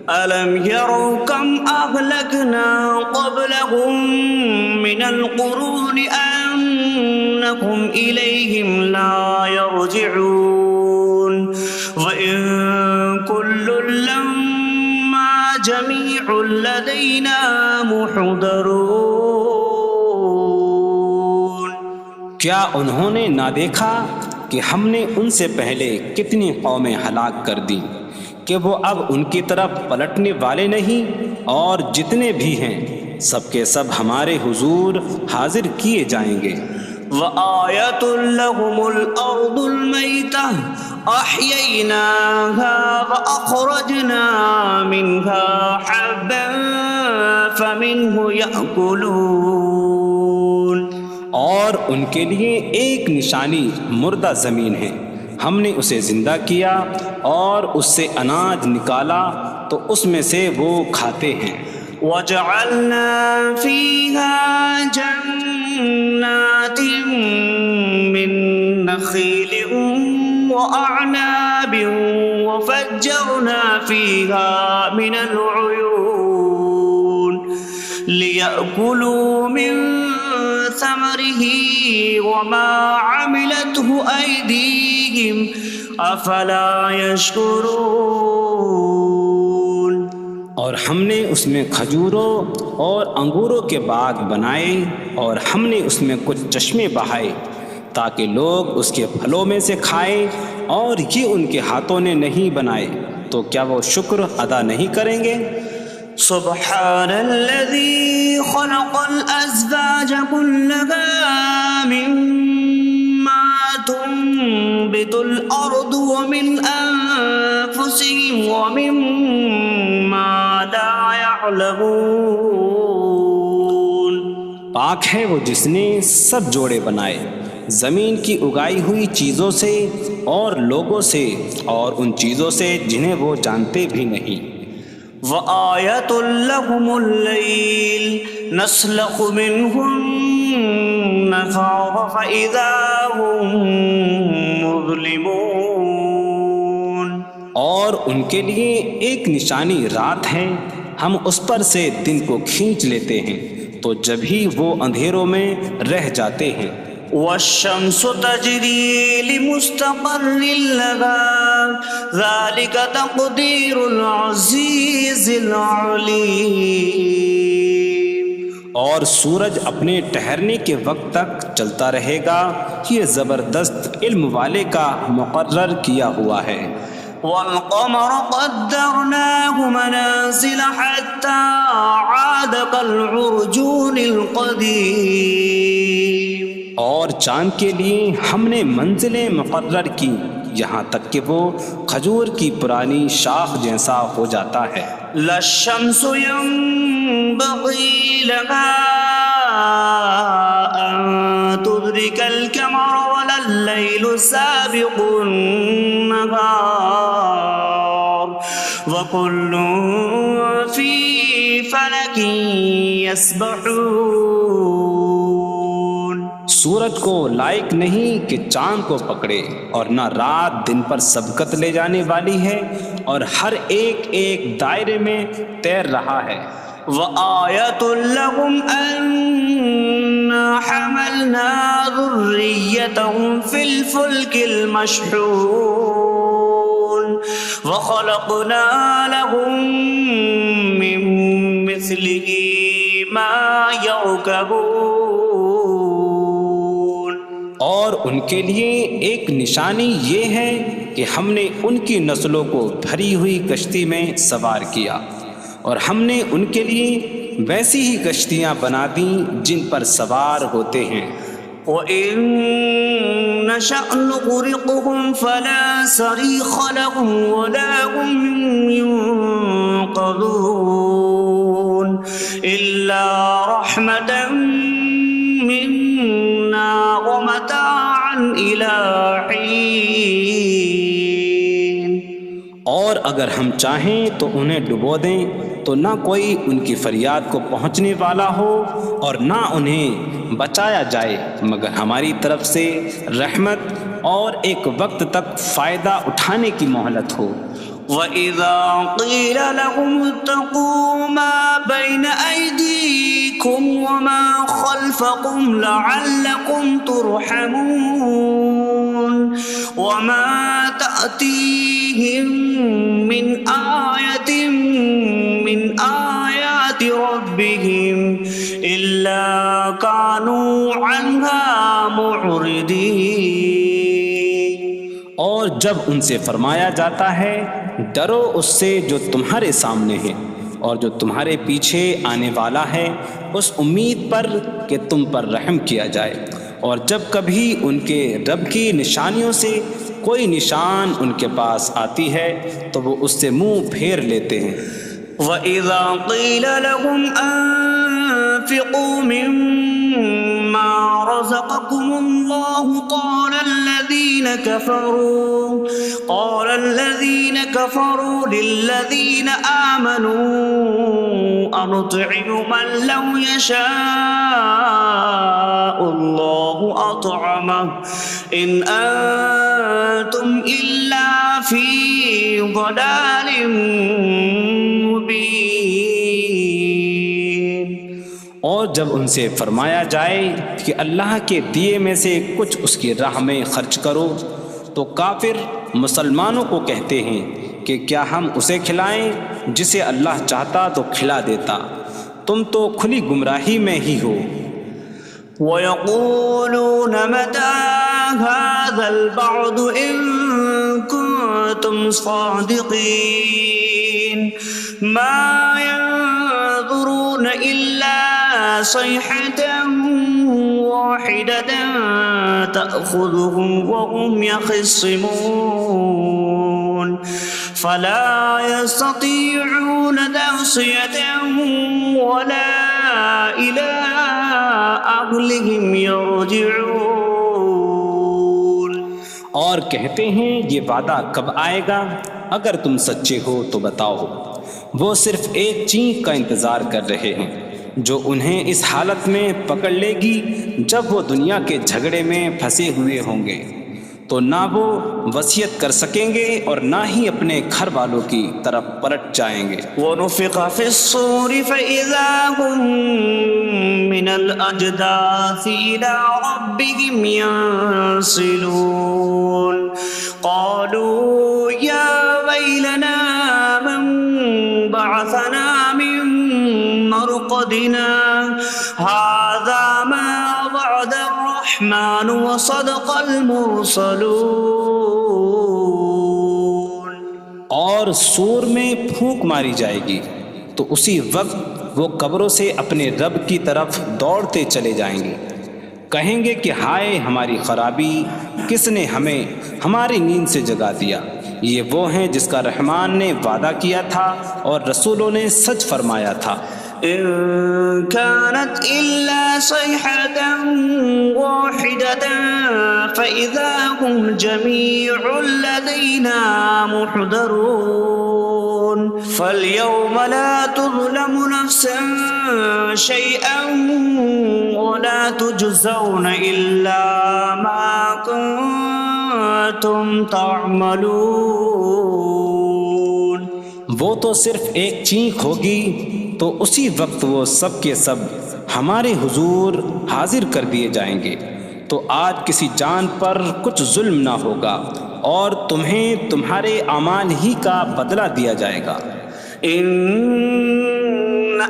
أَلَمْ يَرَوْا كَمْ أَهْلَكْنَا قَبْلَهُمْ مِنَ الْقُرُونِ أَنَّكُمْ إِلَيْهِمْ لَا يَرْجِعُونَ وَإِن كُلٌّ لَّمَّا جَمِيعٌ لَّدَيْنَا مُحْضَرُونَ۔ کیا انہوں نے نہ دیکھا کہ ہم نے ان سے پہلے کتنی قومیں ہلاک کر دیں کہ وہ اب ان کی طرف پلٹنے والے نہیں، اور جتنے بھی ہیں سب کے سب ہمارے حضور حاضر کیے جائیں گے۔ وَآیَةٌ لَّهُمُ الْأَرْضُ الْمَيْتَةُ أَحْيَيْنَاهَا وَأَخْرَجْنَا مِنْهَا حَبًّا فَمِنْهُ يَأْكُلُونَ۔ اور ان کے لیے ایک نشانی مردہ زمین ہے، ہم نے اسے زندہ کیا اور اس سے اناج نکالا تو اس میں سے وہ کھاتے ہیں۔ وَجَعَلْنَا فِيهَا جَنَّاتٍ مِّن نَّخِيلٍ وَأَعْنَابٍ وَفَجَّرْنَا فِيهَا مِنَ الْعُيُونِ لِيَأْكُلُوا مِن ثَمَرِهِ وَمَا عَمِلَتْهُ أَيْدِيهِمْ أَفَلَا يَشْكُرُونَ۔ اور ہم نے اس میں کھجوروں اور انگوروں کے باغ بنائے، اور ہم نے اس میں کچھ چشمے بہائے تاکہ لوگ اس کے پھلوں میں سے کھائیں، اور یہ ان کے ہاتھوں نے نہیں بنائے، تو کیا وہ شکر ادا نہیں کریں گے؟ سبحان الذي خلق الأزواج كلها مما تنبت الأرض ومن أنفسهم ومما لا يعلمون۔ پاک ہے وہ جس نے سب جوڑے بنائے زمین کی اگائی ہوئی چیزوں سے اور لوگوں سے اور ان چیزوں سے جنہیں وہ جانتے بھی نہیں۔ وَآیَةٌ لَّهُمُ اللَّيْلُ نَسْلَخُ مِنْهُ النَّهَارَ فَإِذَا هُم مُظْلِمُونَ۔ اور ان کے لیے ایک نشانی رات ہے، ہم اس پر سے دن کو کھینچ لیتے ہیں تو جبھی وہ اندھیروں میں رہ جاتے ہیں۔ وَالشَّمْسُ تَجْرِي لِمُسْتَقَرٍّ لَّهَا ذَلِكَ تَقْدِيرُ الْعَزِيزِ الْعَلِيمِ۔ اور سورج اپنے ٹھہرنے کے وقت تک چلتا رہے گا، یہ زبردست علم والے کا مقرر کیا ہوا ہے۔ وَالْقَمَرَ قَدَّرْنَاهُ مَنَازِلَ حَتَّى عَادَ كَالْعُرْجُونِ الْقَدِيمِ۔ اور چاند کے لیے ہم نے منزلیں مقرر کی یہاں تک کہ وہ کھجور کی پرانی شاخ جیسا ہو جاتا ہے۔ لا الشمس ينبغي لها أن تدرك القمر ولا الليل سابق النهار وكل في فلك يسبحون۔ سورج کو لائق نہیں کہ چاند کو پکڑے، اور نہ رات دن پر سبقت لے جانے والی ہے، اور ہر ایک ایک دائرے میں تیر رہا ہے۔ وَآیَةٌ لَّهُمْ أَنَّا حملنا ذريتهم في الفلك المشحون وخلقنا لهم من مثله ما يركبون۔ اور ان کے لیے ایک نشانی یہ ہے کہ ہم نے ان کی نسلوں کو بھری ہوئی کشتی میں سوار کیا، اور ہم نے ان کے لیے ویسی ہی کشتیاں بنا دیں جن پر سوار ہوتے ہیں۔ وَإِن نَّشَأْ نُغْرِقْهُمْ فَلَا صَرِيخَ لَهُمْ وَلَا هُمْ يُنقَذُونَ إِلَّا رَحْمَةً مِّنَّا وَمَتَاعًا إِلَىٰ حِينٍ۔ اور اگر ہم چاہیں تو انہیں ڈبو دیں تو نہ کوئی ان کی فریاد کو پہنچنے والا ہو اور نہ انہیں بچایا جائے مگر ہماری طرف سے رحمت اور ایک وقت تک فائدہ اٹھانے کی مہلت ہو۔ وَإِذَا قِيلَ لَهُمُ اتَّقُوا مَا بَيْنَ أَيْدِيكُمْ وَمَا خَلْفَكُمْ لَعَلَّكُمْ تُرْحَمُونَ وَمَا تَأْتِيهِم مِّنْ آيَةٍ مِّنْ آيَاتِ رَبِّهِمْ إِلَّا كَانُوا عَنْهَا مُعْرِضِينَ۔ اور جب ان سے فرمایا جاتا ہے ڈرو اس سے جو تمہارے سامنے ہے اور جو تمہارے پیچھے آنے والا ہے، اس امید پر کہ تم پر رحم کیا جائے، اور جب کبھی ان کے رب کی نشانیوں سے کوئی نشان ان کے پاس آتی ہے تو وہ اس سے منہ پھیر لیتے ہیں۔ وَإِذَا قِيلَ لَهُمْ أَنفِقُوا مِمَّا رَزَقَكُمُ اللَّهُ قَالَ الَّذِينَ كَفَرُوا لِلَّذِينَ آمَنُوا أَنُطْعِمُ مَن لَّوْ يَشَاءُ اللَّهُ أَطْعَمَهُ إِنْ أَنتُمْ إِلَّا فِي ضَلَالٍ مبین۔ اور جب ان سے فرمایا جائے کہ اللہ کے دیے میں سے کچھ اس کی راہ میں خرچ کرو تو کافر مسلمانوں کو کہتے ہیں کہ کیا ہم اسے کھلائیں جسے اللہ چاہتا تو کھلا دیتا، تم تو کھلی گمراہی میں ہی ہو۔ وَيَقُولُونَ مَتَىٰ هَٰذَا الْوَعْدُ إِن كُنتُمْ صَادِقِينَ مَا يَنظُرُونَ إِلَّا صَيْحَةً وَاحِدَةً تَأْخُذُهُمْ وَهُمْ يَخِصِّمُونَ فَلَا يَسْتَطِيعُونَ تَوْصِيَةً وَلَا إِلَىٰ أَهْلِهِمْ يَرْجِعُونَ۔ اور کہتے ہیں یہ وعدہ کب آئے گا؟ اگر تم سچے ہو تو بتاؤ۔ وہ صرف ایک چینک کا انتظار کر رہے ہیں جو انہیں اس حالت میں پکڑ لے گی جب وہ دنیا کے جھگڑے میں پھنسے ہوئے ہوں گے، تو نہ وہ وصیت کر سکیں گے اور نہ ہی اپنے گھر والوں کی طرف پلٹ جائیں گے۔ وَنُفِخَ فِي الصُّورِ فَإِذَا هُم مِّنَ الْأَجْدَاثِ إِلَىٰ رَبِّهِمْ يَنسِلُونَ قَالُوا يَا وَيْلَنَا مَن بَعَثَنَا مِن مَّرْقَدِنَا هَٰذَا مَا وَعَدَ الرَّحْمَٰنُ وَصَدَقَ الْمُرْسَلُونَ۔ اور سور میں پھونک ماری جائے گی تو اسی وقت وہ قبروں سے اپنے رب کی طرف دوڑتے چلے جائیں گے، کہیں گے کہ ہائے ہماری خرابی، کس نے ہمیں ہماری نیند سے جگا دیا۔ یہ وہ ہیں جس کا رحمان نے وعدہ کیا تھا اور رسولوں نے سچ فرمایا تھا۔ إن كانت إلا صيحة واحدة فإذا هم جميع لدينا محضرون فاليوم لا تظلم نفس شيئا ولا تجزون إلا ما كنتم تعملون۔ وہ تو صرف ایک چینک ہوگی تو اسی وقت وہ سب کے سب ہمارے حضور حاضر کر دیے جائیں گے۔ تو آج کسی جان پر کچھ ظلم نہ ہوگا اور تمہیں تمہارے اعمال ہی کا بدلہ دیا جائے گا۔ إن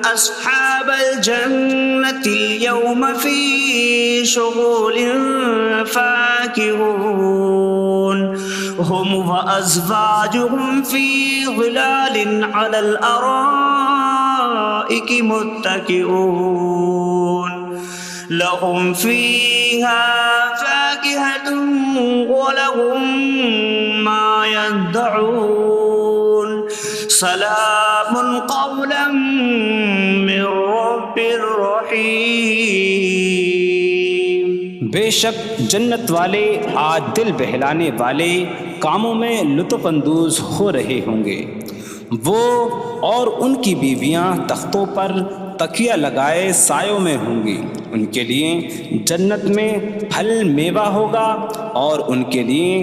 أصحاب الجنة اليوم في شغل فاكهون هم وأزواجهم في ظلال على الأرائك متكئون لهم فيها فاكهة ولهم ما يدعون سلام قولا من رب رحیم۔ بے شک جنت والے آج دل بہلانے والے کاموں میں لطف اندوز ہو رہے ہوں گے۔ وہ اور ان کی بیویاں تختوں پر تکیہ لگائے سایوں میں ہوں گی۔ ان کے لیے جنت میں پھل میوہ ہوگا اور ان کے لیے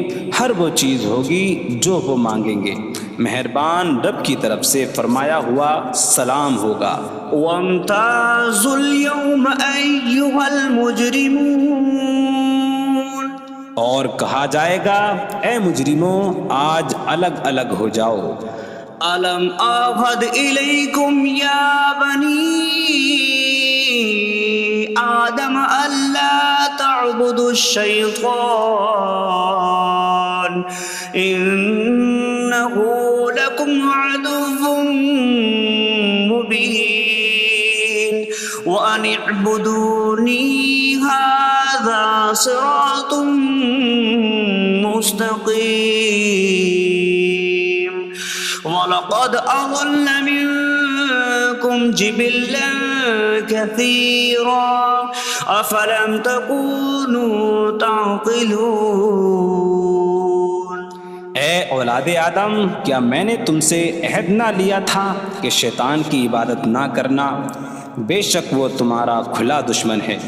ہر وہ چیز ہوگی جو وہ مانگیں گے۔ مہربان رب کی طرف سے فرمایا ہوا سلام ہوگا۔ وامتازوا اليوم أيها المجرمون، اور کہا جائے گا اے مجرموں آج الگ الگ ہو جاؤ۔ ألم أعهد إليكم يا بني آدم ألا تعبدوا الشيطان إنه لكم عدو مبين وأن اعبدوني هذا صراط مستقيم وَلَقَدْ أَضَلَّ مِنكُمْ جِبِلًّا كَثِيرًا أَفَلَمْ تَكُونُوا تَعْقِلُونَ۔ اے اولاد آدم، کیا میں نے تم سے عہد نہ لیا تھا کہ شیطان کی عبادت نہ کرنا؟ بے شک وہ تمہارا کھلا دشمن ہے،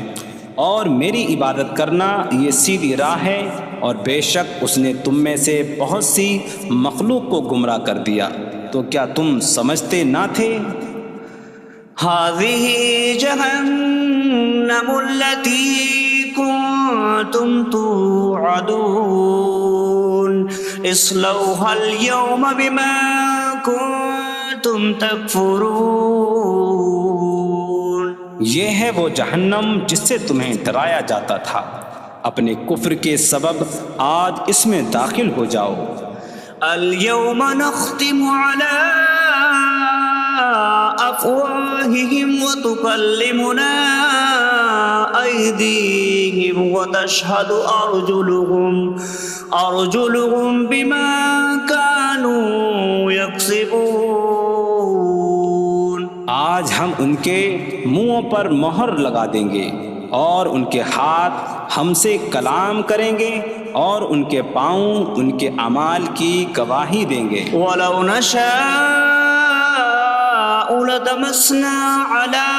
اور میری عبادت کرنا یہ سیدھی راہ ہے، اور بے شک اس نے تم میں سے بہت سی مخلوق کو گمراہ کر دیا، تو کیا تم سمجھتے نہ تھے؟ هذه جهنم التي كنتم توعدون اصلوها اليوم بما كنتم تكفرون۔ یہ ہے وہ جہنم جس سے تمہیں ڈرایا جاتا تھا، اپنے کفر کے سبب آج اس میں داخل ہو جاؤ۔ اليوم نختم على أفواههم وتكلمنا أيديهم وتشهد أرجلهم بما كانوا يكسبون۔ آج ہم ان کے منہوں پر مہر لگا دیں گے، اور ان کے ہاتھ ہم سے کلام کریں گے، اور ان کے پاؤں ان کے اعمال کی گواہی دیں گے۔ وَلَوْ نَشَاءُ لَطَمَسْنَا عَلَىٰ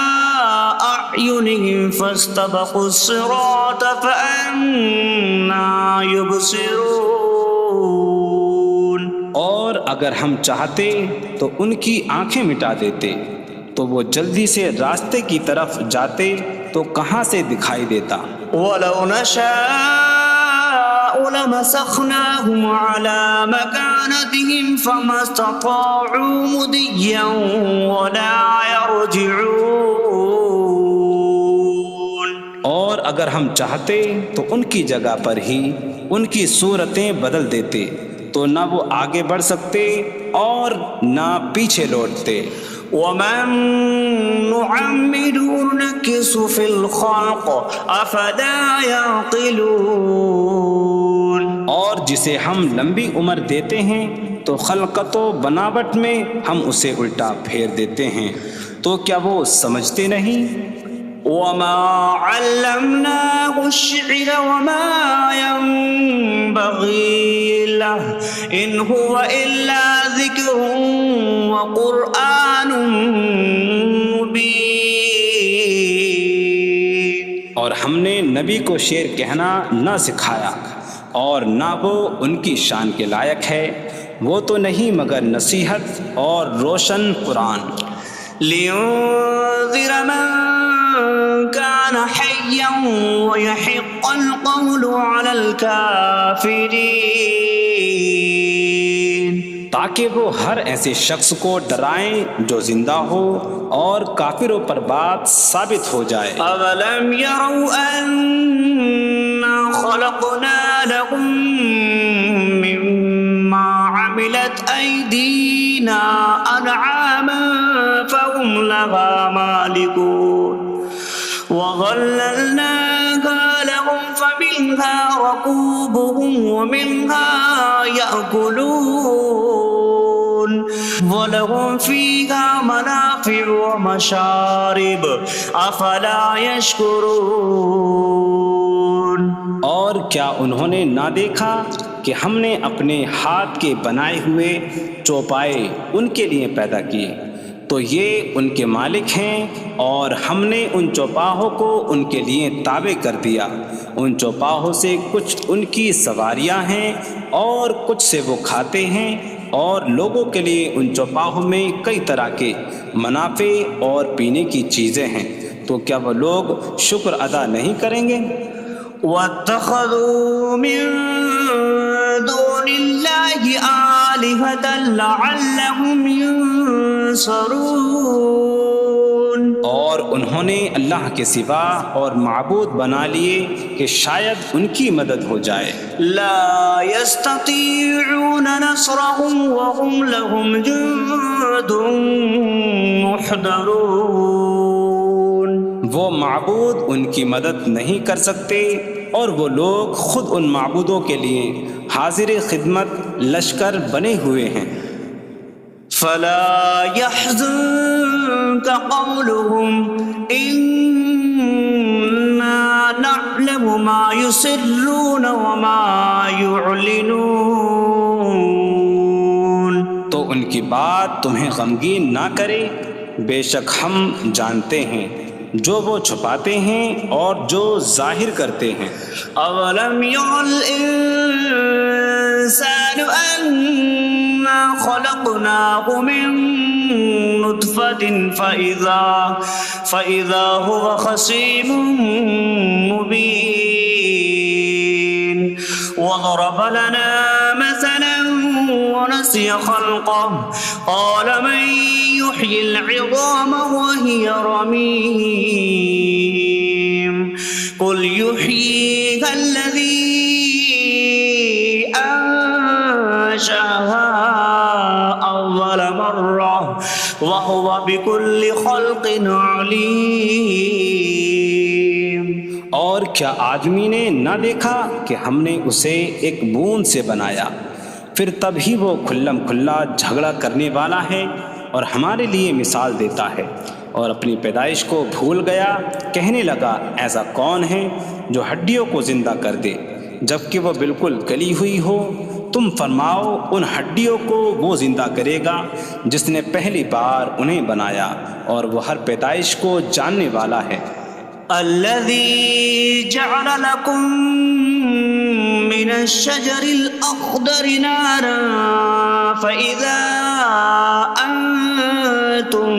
أَعْيُنِهِمْ فَاسْتَبَقُوا الصِّرَاطَ فَأَنَّىٰ يُبْصِرُونَ۔ اور اگر ہم چاہتے تو ان کی آنکھیں مٹا دیتے، تو وہ جلدی سے راستے کی طرف جاتے تو کہاں سے دکھائی دیتا۔ وَلَوْ نَشَاءُ لَمَسَخْنَاهُمْ عَلَىٰ مَكَانَتِهِمْ فَمَا اسْتَطَاعُوا مُضِيًّا وَلَا يَرْجِعُونَ۔ اور اگر ہم چاہتے تو ان کی جگہ پر ہی ان کی صورتیں بدل دیتے، تو نہ وہ آگے بڑھ سکتے اور نہ پیچھے لوٹتے۔ وَمَن نُّعَمِّرْهُ نُنَكِّسْهُ فِي الْخَلْقِ أَفَلَا يَعْقِلُونَ۔ اور جسے ہم لمبی عمر دیتے ہیں تو خلقت و بناوٹ میں ہم اسے الٹا پھیر دیتے ہیں، تو کیا وہ سمجھتے نہیں؟ وَمَا عَلَّمْنَاهُ الشِّعْرَ وَمَا يَنبَغِي لَهُ إِنْ هُوَ إِلَّا ذِكْرٌ وَقُرْآنٌ مُّبِينٌ۔ اور ہم نے نبی کو شعر کہنا نہ سکھایا، اور نہ وہ ان کی شان کے لائق ہے، وہ تو نہیں مگر نصیحت اور روشن قرآن۔ لينذر من كان حيا ويحق القول على الكافرين، تاکہ وہ ہر ایسے شخص کو ڈرائیں جو زندہ ہو اور کافروں پر بات ثابت ہو جائے۔ أولم يروا أنا خلقنا لهم مما عملت أيدينا أنعاما فهم لها مالكون وظللناها لهم فمنها ركوبهم ومنها يأكلون وَلَهُمْ فِيهَا مَنَافِعُ وَمَشَارِبُ أَفَلَا يَشْكُرُونَ۔ اور کیا انہوں نے نہ دیکھا کہ ہم نے اپنے ہاتھ کے بنائے ہوئے چوپائے ان کے لیے پیدا کیے، تو یہ ان کے مالک ہیں، اور ہم نے ان چوپاہوں کو ان کے لیے تابع کر دیا۔ ان چوپاہوں سے کچھ ان کی سواریاں ہیں اور کچھ سے وہ کھاتے ہیں، اور لوگوں کے لیے ان چوپاہوں میں کئی طرح کے منافع اور پینے کی چیزیں ہیں، تو کیا وہ لوگ شکر ادا نہیں کریں گے؟ وَاتَّخَذُوا مِن دُونِ اللَّهِ آلِهَةً لَعَلَّهُمْ يُنصَرُونَ، اور انہوں نے اللہ کے سوا اور معبود بنا لیے کہ شاید ان کی مدد ہو جائے۔ لا يستطيعون نصرهم وهم لهم جند محضرون، وہ معبود ان کی مدد نہیں کر سکتے، اور وہ لوگ خود ان معبودوں کے لیے حاضر خدمت لشکر بنے ہوئے ہیں۔ فلا يحزنك قولهم إنا نعلم ما يسرون وما يعلنون، تو ان کی بات تمہیں غمگین نہ کرے، بے شک ہم جانتے ہیں جو وہ چھپاتے ہیں اور جو ظاہر کرتے ہیں۔ اولم ير الانسان انا خلقناه من نطفة فإذا هو خصيم مبين وضرب لنا مثلا ونسي خلقه قال من يحيي العظام وهي رميم قل يحييها الذي أنشأها أول مرة وهو بكل خلق عليم۔ اور کیا آدمی نے نہ دیکھا کہ ہم نے اسے ایک بوند سے بنایا، پھر تب ہی وہ کھلم کھلا جھگڑا کرنے والا ہے اور ہمارے لیے مثال دیتا ہے، اور اپنی پیدائش کو بھول گیا، کہنے لگا ایسا کون ہے جو ہڈیوں کو زندہ کر دے جبکہ وہ بالکل گلی ہوئی ہو؟ تم فرماؤ ان ہڈیوں کو وہ زندہ کرے گا جس نے پہلی بار انہیں بنایا، اور وہ ہر پیدائش کو جاننے والا ہے۔ الذي جعل لكم من الشجر الأخضر نارا فإذا أنتم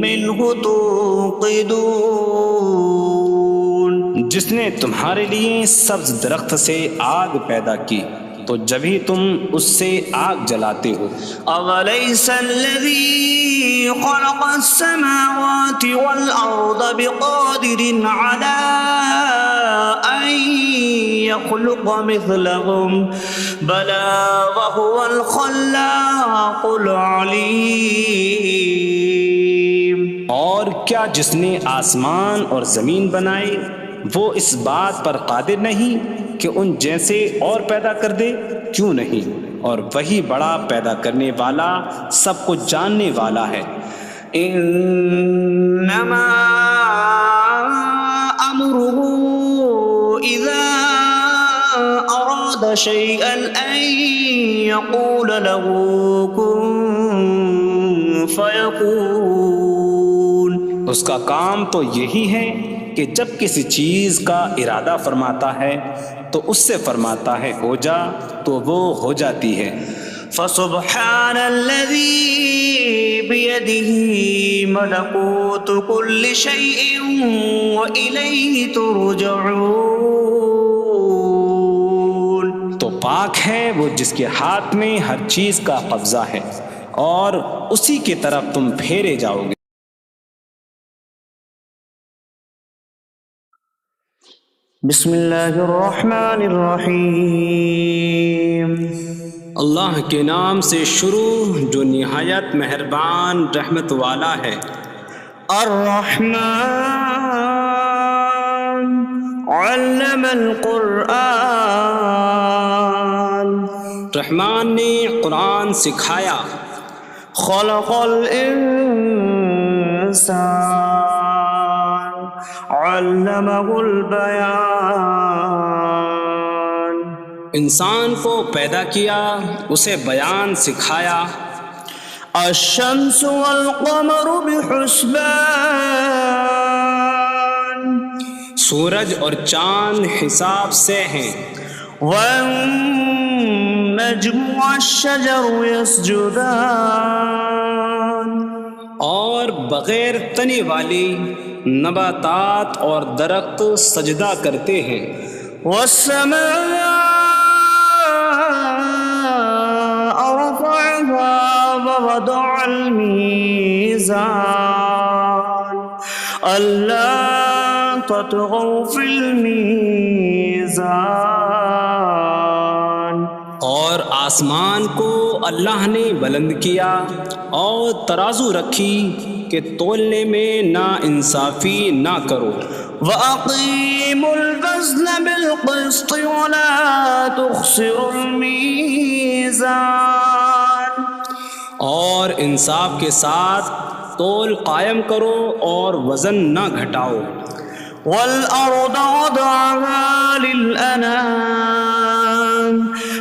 منه توقدون، جس نے تمہارے لیے سبز درخت سے آگ پیدا کی تو جب ہی تم اس سے آگ جلاتے ہو۔ أَوَلَيْسَ الَّذِي خَلَقَ السَّمَاوَاتِ وَالْأَرْضَ بِقَادِرٍ عَلَىٰ أَن يَخْلُقَ مِثْلَهُم بَلَىٰ وَهُوَ الْخَلَّاقُ الْعَلِيمُ۔ اور کیا جس نے آسمان اور زمین بنائے وہ اس بات پر قادر نہیں کہ ان جیسے اور پیدا کر دے؟ کیوں نہیں، اور وہی بڑا پیدا کرنے والا سب کچھ جاننے والا ہے۔ انما امره اذا اراد شيئا ان يقول له كن فيكون، اس کا کام تو یہی ہے کہ جب کسی چیز کا ارادہ فرماتا ہے تو اس سے فرماتا ہے ہو جا، تو وہ ہو جاتی ہے۔ فسبحان الذي بيده ملكوت كل شيء وإليه ترجعون. تو پاک ہے وہ جس کے ہاتھ میں ہر چیز کا قبضہ ہے اور اسی کی طرف تم پھیرے جاؤ گے. بسم اللہ الرحمن الرحیم. اللہ کے نام سے شروع جو نہایت مہربان رحمت والا ہے. الرحمن علم القرآن. رحمان نے قرآن سکھایا. خلق الانسان علمہ البیان. انسان کو پیدا کیا اسے بیان سکھایا. الشمس والقمر بحسبان. سورج اور چاند حساب سے ہیں. والنجم والشجر يسجدان. اور بغیر تنے والی نباتات اور درخت سجدہ کرتے ہیں. والسماء رفعها ووضع الميزان ألا تطغوا في الميزان. اور آسمان کو اللہ نے بلند کیا اور ترازو رکھی کہ تولنے میں نا انصافی نہ کرو. وَأَقِيمُوا الْوَزْنَ بِالْقِسْطِ وَلَا تُخْسِرُوا الْمِيزَانَ. اور انصاف کے ساتھ تول قائم کرو اور وزن نہ گھٹاؤ. وَالْأَرْضَ وَضَعَهَا لِلْأَنَامِ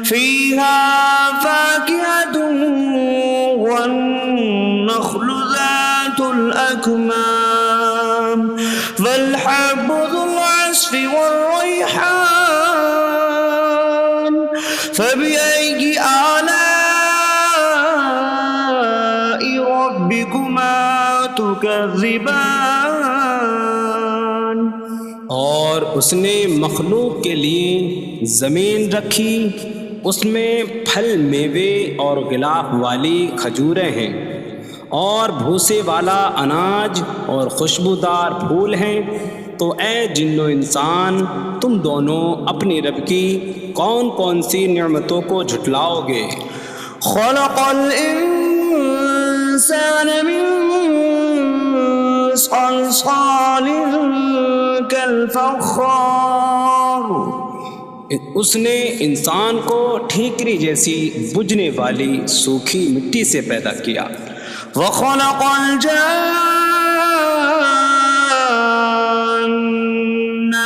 فِيهَا فَاكِهَةٌ وَالنَّخْلُ ذَاتُ الْأَكْمَامِ وَالْحَبُّ ذُو الْعَصْفِ وَالرَّيْحَانُ فَبِأَيِّ آلَاءِ رَبِّكُمَا تُكَذِّبَانِ. اور اس نے مخلوق کے لیے زمین رکھی، اس میں پھل میوے اور غلاف والی کھجوریں ہیں اور بھوسے والا اناج اور خوشبودار پھول ہیں. تو اے جن و انسان تم دونوں اپنی رب کی کون کون سی نعمتوں کو جھٹلاؤ گے. خلق الانسان من صلصال کالفخار. اس نے انسان کو ٹھیکری جیسی بجھنے والی سوکھی مٹی سے پیدا کیا. وخلق الجان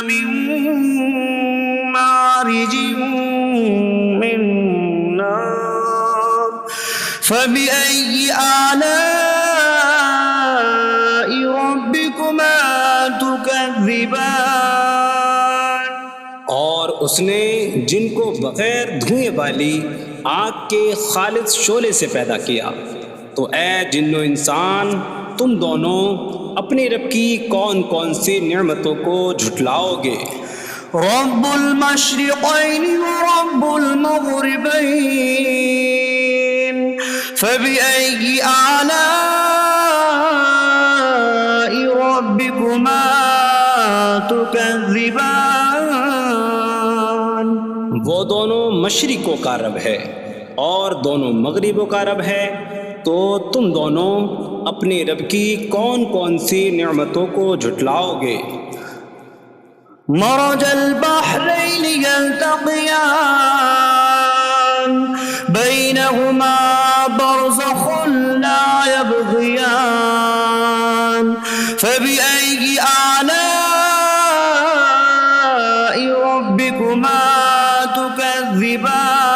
من مارج من نار فبأي آلاء ربكما تكذبان. اور اس نے جن کو بغیر دھوئیں والی آگ کے خالص شعلے سے پیدا کیا. تو اے جن و انسان تم دونوں اپنی رب کی کون کون سی نعمتوں کو جھٹلاؤ گے. رب المشرقین ورب المغربین فبأي آلاء ربكما تكذبان. وہ دونوں مشرقوں کا رب ہے اور دونوں مغربوں کا رب ہے. تو تم دونوں اپنی رب کی کون کون سی نعمتوں کو جھٹلاؤ گے. مرج البحرین یلتقیان بینہما برزخ لا یبغیان فبأي آلاء ربكما تكذبان.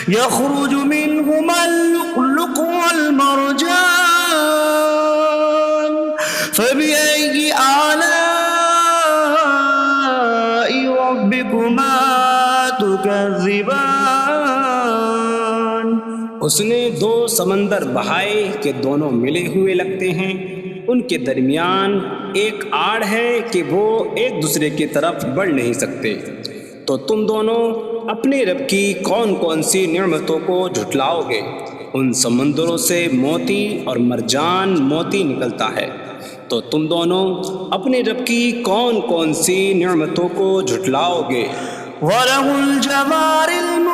يخرج منهما اللؤلؤ والمرجان فبأي آلاء ربكما تكذبان. اس نے دو سمندر بہائے کہ دونوں ملے ہوئے لگتے ہیں، ان کے درمیان ایک آڑ ہے کہ وہ ایک دوسرے کی طرف بڑھ نہیں سکتے، تو تم دونوں اپنے رب کی کون کون سی نعمتوں کو جھٹلاؤ گے؟ ان سمندروں سے موتی اور مرجان موتی نکلتا ہے، تو تم دونوں اپنے رب کی کون کون سی نعمتوں کو جھٹلاؤ گے؟ وَلَهُ الْجَوَارِ الْمُنشَآتُ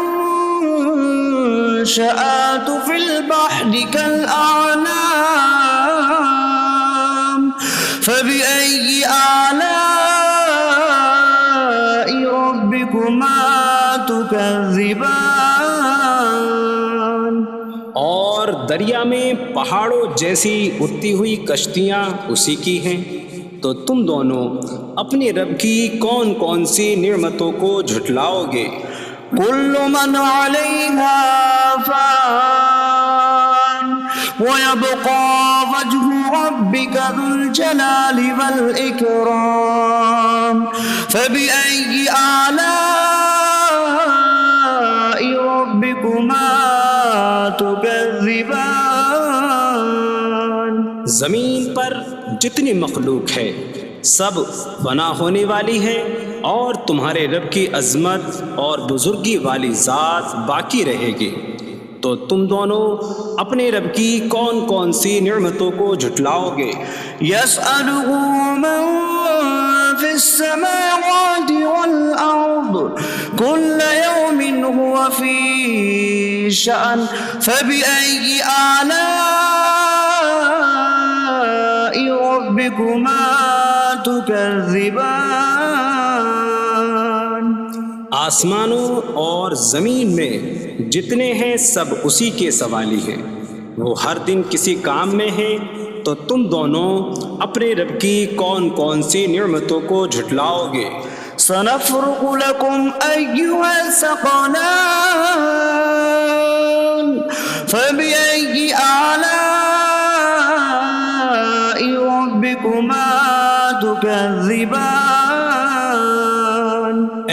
فِي الْبَحْرِ كَالْأَعْلَامِ فَبِأَيِّ آلَاءِ رَبِّكُمَا تُكَذِّبَانِ؟ اور دریا میں پہاڑوں جیسی اڑتی ہوئی کشتیاں اسی کی ہیں، تو تم دونوں اپنے رب کی کون کون سی نعمتوں کو جھٹلاؤ گے؟ كُلُّ مَنْ عَلَيْهَا فَانٍ وَيَبْقَى وَجْهُ رَبِّكَ ذُو الْجَلَالِ وَالْإِكْرَامِ فَبِأَيِّ آلَاءِ رَبِّكُمَا تُكَذِّبَانِ؟ زمین پر جتنی مخلوق ہے سب فنا ہونے والی ہے، اور تمہارے رب کی عظمت اور بزرگی والی ذات باقی رہے گی، تو تم دونوں اپنے رب کی کون کون سی نعمتوں کو جھٹلاؤ گے؟ يَسْأَلُهُ مَن فِي السَّمَاوَاتِ وَالْأَرْضِ كُلَّ يَوْمٍ هُوَ فِي شَأْنٍ فَبِأَيِّ آلَاءِ رَبِّكُمَا تُكَذِّبَانِ؟ آسمانوں اور زمین میں جتنے ہیں سب اسی کے سوالی ہیں، وہ ہر دن کسی کام میں ہیں، تو تم دونوں اپنے رب کی کون کون سی نعمتوں کو جھٹلاؤ گے؟ سَنَفْرُغُ لَكُمْ أَيُّهَ الثَّقَلَانِ فَبِأَيِّ آلَاءِ رَبِّكُمَا تُكَذِّبَانِ؟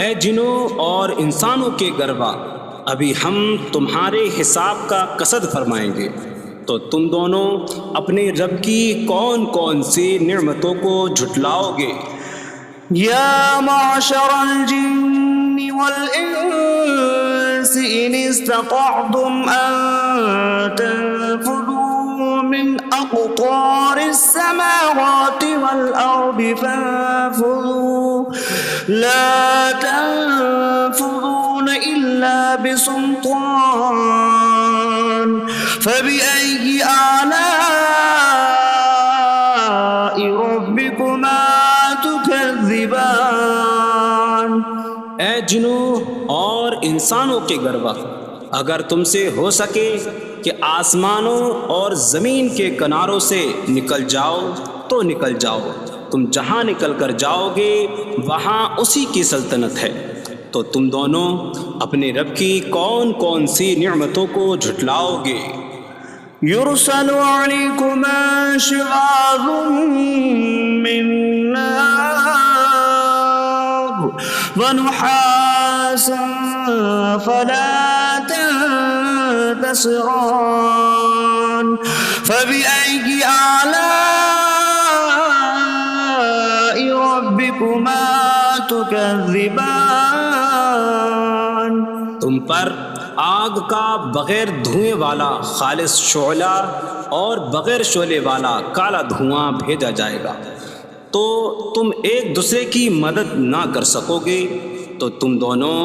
اے جنوں اور انسانوں کے گروہ، ابھی ہم تمہارے حساب کا قصد فرمائیں گے، تو تم دونوں اپنے رب کی کون کون سی نعمتوں کو جھٹلاؤ گے؟ يَا مَعْشَرَ الْجِنِّ وَالْإِنسِ إِنِ اسْتَطَعْتُمْ أَن تَنفُذُوا مِنْ أَقْطَارِ السَّمَاوَاتِ وَالْأَرْضِ فَانفُذُوا لَا تَنفُذُونَ إِلَّا بِسُلْطَانٍ فَبِأَيِّ آلَاءِ رَبِّكُمَا تُكَذِّبَانِ؟ اے جنوں اور انسانوں کے گروہ، اگر تم سے ہو سکے کہ آسمانوں اور زمین کے کناروں سے نکل جاؤ تو نکل جاؤ، تم جہاں نکل کر جاؤ گے وہاں اسی کی سلطنت ہے، تو تم دونوں اپنے رب کی کون کون سی نعمتوں کو جھٹلاؤ گے؟ يُرْسَلُ عَلَيْكُمَا شِعَاظٌ مِّن نَّارٍ وَنُحَاسٌ فَلَا تَنتَصِرَانِ فَبِأَيِّ آلَاءِ رَبِّكُمَا تُكَذِّبَانِ؟ تم پر آگ کا بغیر دھوئیں والا خالص شعلہ اور بغیر شعلے والا کالا دھواں بھیجا جائے گا، تو تم ایک دوسرے کی مدد نہ کر سکو گے، تو تم دونوں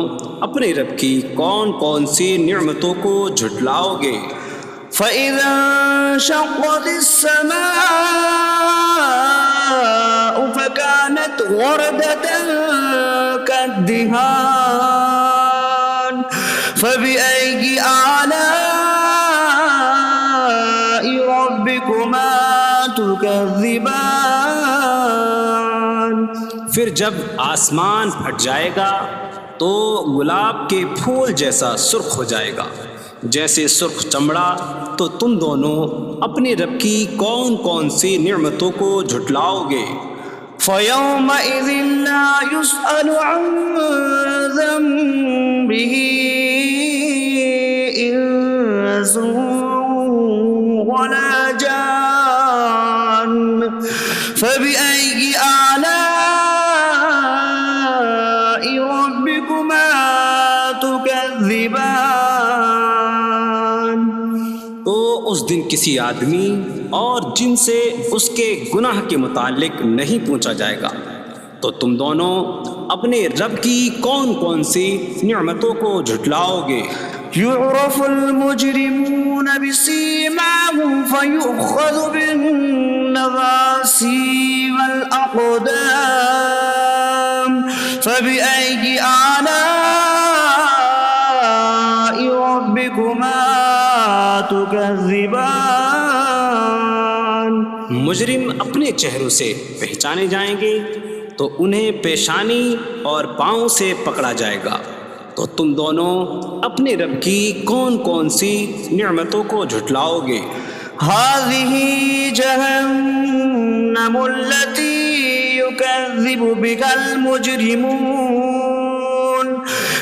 اپنے رب کی کون کون سی نعمتوں کو جھٹلاؤ گے؟ فَإِذَا انشَقَّتِ السَّمَاءُ فَكَانَتْ وَرْدَةً كَالدِّهَانِ فَبِأَيِّ آلَاءِ رَبِّكُمَا تُكَذِّبَانِ؟ پھر جب آسمان پھٹ جائے گا تو گلاب کے پھول جیسا سرخ ہو جائے گا، جیسے سرخ چمڑا، تو تم دونوں اپنے رب کی کون کون سی نعمتوں کو جھٹلاؤ گے؟ فَيَوْمَئِذٍ لَا يُسْأَلُ عَنْ ذَنبِهِ ولا جان فبأي آلاء ربكما تكذبان. تو اس دن کسی آدمی اور جن سے اس کے گناہ کے متعلق نہیں پوچھا جائے گا. تو تم دونوں اپنے رب کی کون کون سی نعمتوں کو جھٹلاؤ گے؟ يعرف المجرمون بسيماهم فيؤخذ بالنواصي والأقدام فبأي آلاء ربكما تكذبان. مجرم اپنے چہروں سے پہچانے جائیں گے تو انہیں پیشانی اور پاؤں سے پکڑا جائے گا. تو تم دونوں اپنے رب کی کون کون سی نعمتوں کو جھٹلاؤ گے؟ هذه جهنم التي يكذب بها المجرمون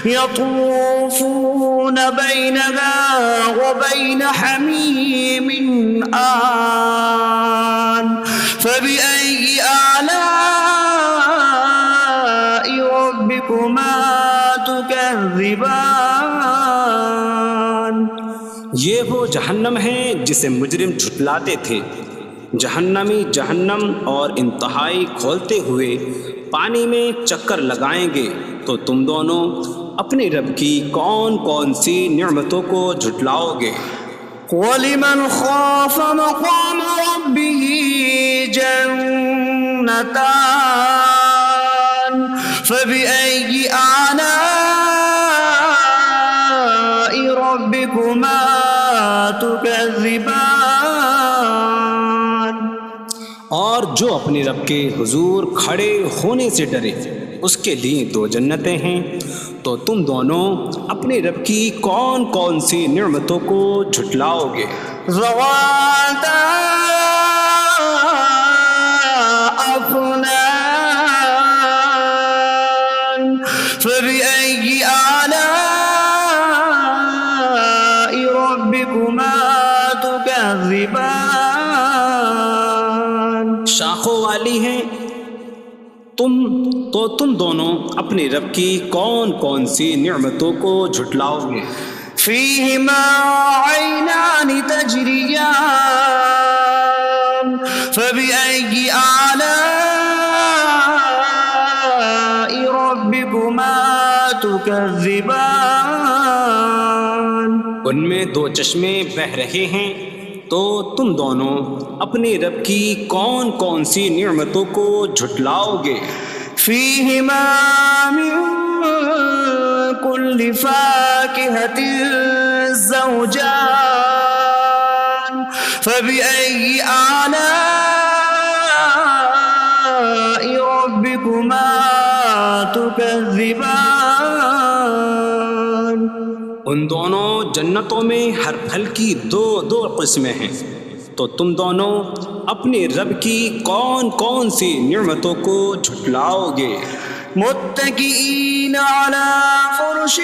يطوفون بينها وبين حميم آن فبأي آلاء ربكما تكذبان. یہ وہ جہنم ہے جسے مجرم جھٹلاتے تھے. جہنمی جہنم اور انتہائی کھولتے ہوئے پانی میں چکر لگائیں گے. تو تم دونوں اپنے رب کی کون کون سی نعمتوں کو جھٹلاؤ گے؟ وَلِمَنْ خَافَ مَقَامَ رَبِّهِ جَنَّتَانِ فَبِأَيِّ آلَاءِ رَبِّكُمَا تُكَذِّبَانِ. اور جو اپنے رب کے حضور کھڑے ہونے سے ڈرے اس کے لیے 2 جنتیں ہیں. تو تم دونوں اپنے رب کی کون کون سی نعمتوں کو جھٹلاؤ گے؟ ذواتا افنان فبأي آلاء ربكما تكذبان. شاخوں والی ہیں. تم دونوں اپنے رب کی کون کون سی نعمتوں کو جھٹلاؤ گے؟ فيهما عينان تجريان فبأي آلاء ربكما تكذبان. ان میں 2 چشمے بہہ رہے ہیں. تو تم دونوں اپنے رب کی کون کون سی نعمتوں کو جھٹلاؤ گے؟ فيهما من كل فاكهة زوجان فبأي آلاء ربكما تكذبان. ان دونوں جنتوں میں ہر پھل کی 2 قسمیں ہیں. تو تم دونوں اپنے رب کی کون کون سی نعمتوں کو جھٹلاؤ گے؟ متكئين على فرش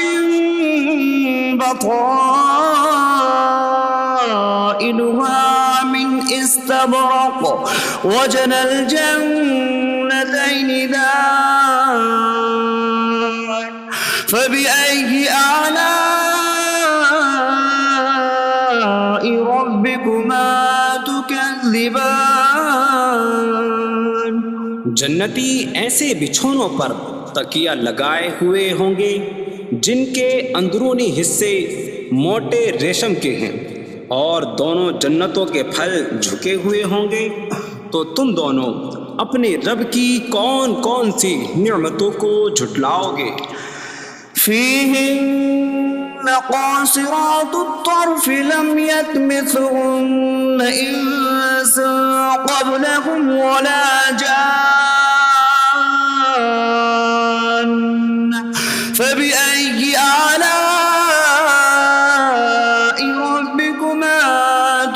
بطائنها من استبرق وجنى الجنتين دان فبأي آلاء ربكما تكذبان. جنتی ایسے بچھونوں پر تکیہ لگائے ہوئے ہوں گے جن کے اندرونی حصے موٹے ریشم کے ہیں اور دونوں جنتوں کے پھل جھکے ہوئے ہوں گے. تو تم دونوں اپنے رب کی کون کون سی نعمتوں کو جھٹلاؤ گے؟ فيهن قاصرات الطرف لم يطمثهن إنس قبلهم ولا جان فبأي آلاء ربكما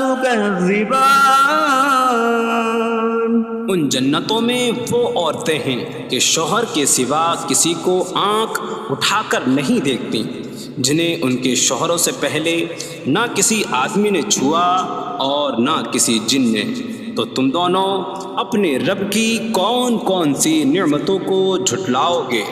تكذبان. ان جنتوں میں وہ عورتیں ہیں کہ شوہر کے سوا کسی کو آنکھ اٹھا کر نہیں دیکھتی، جنہیں ان کے شوہروں سے پہلے نہ کسی آدمی نے چھوا اور نہ کسی جن نے۔ تو تم دونوں اپنے رب کی کون کون سی نعمتوں کو جھٹلاؤ گے؟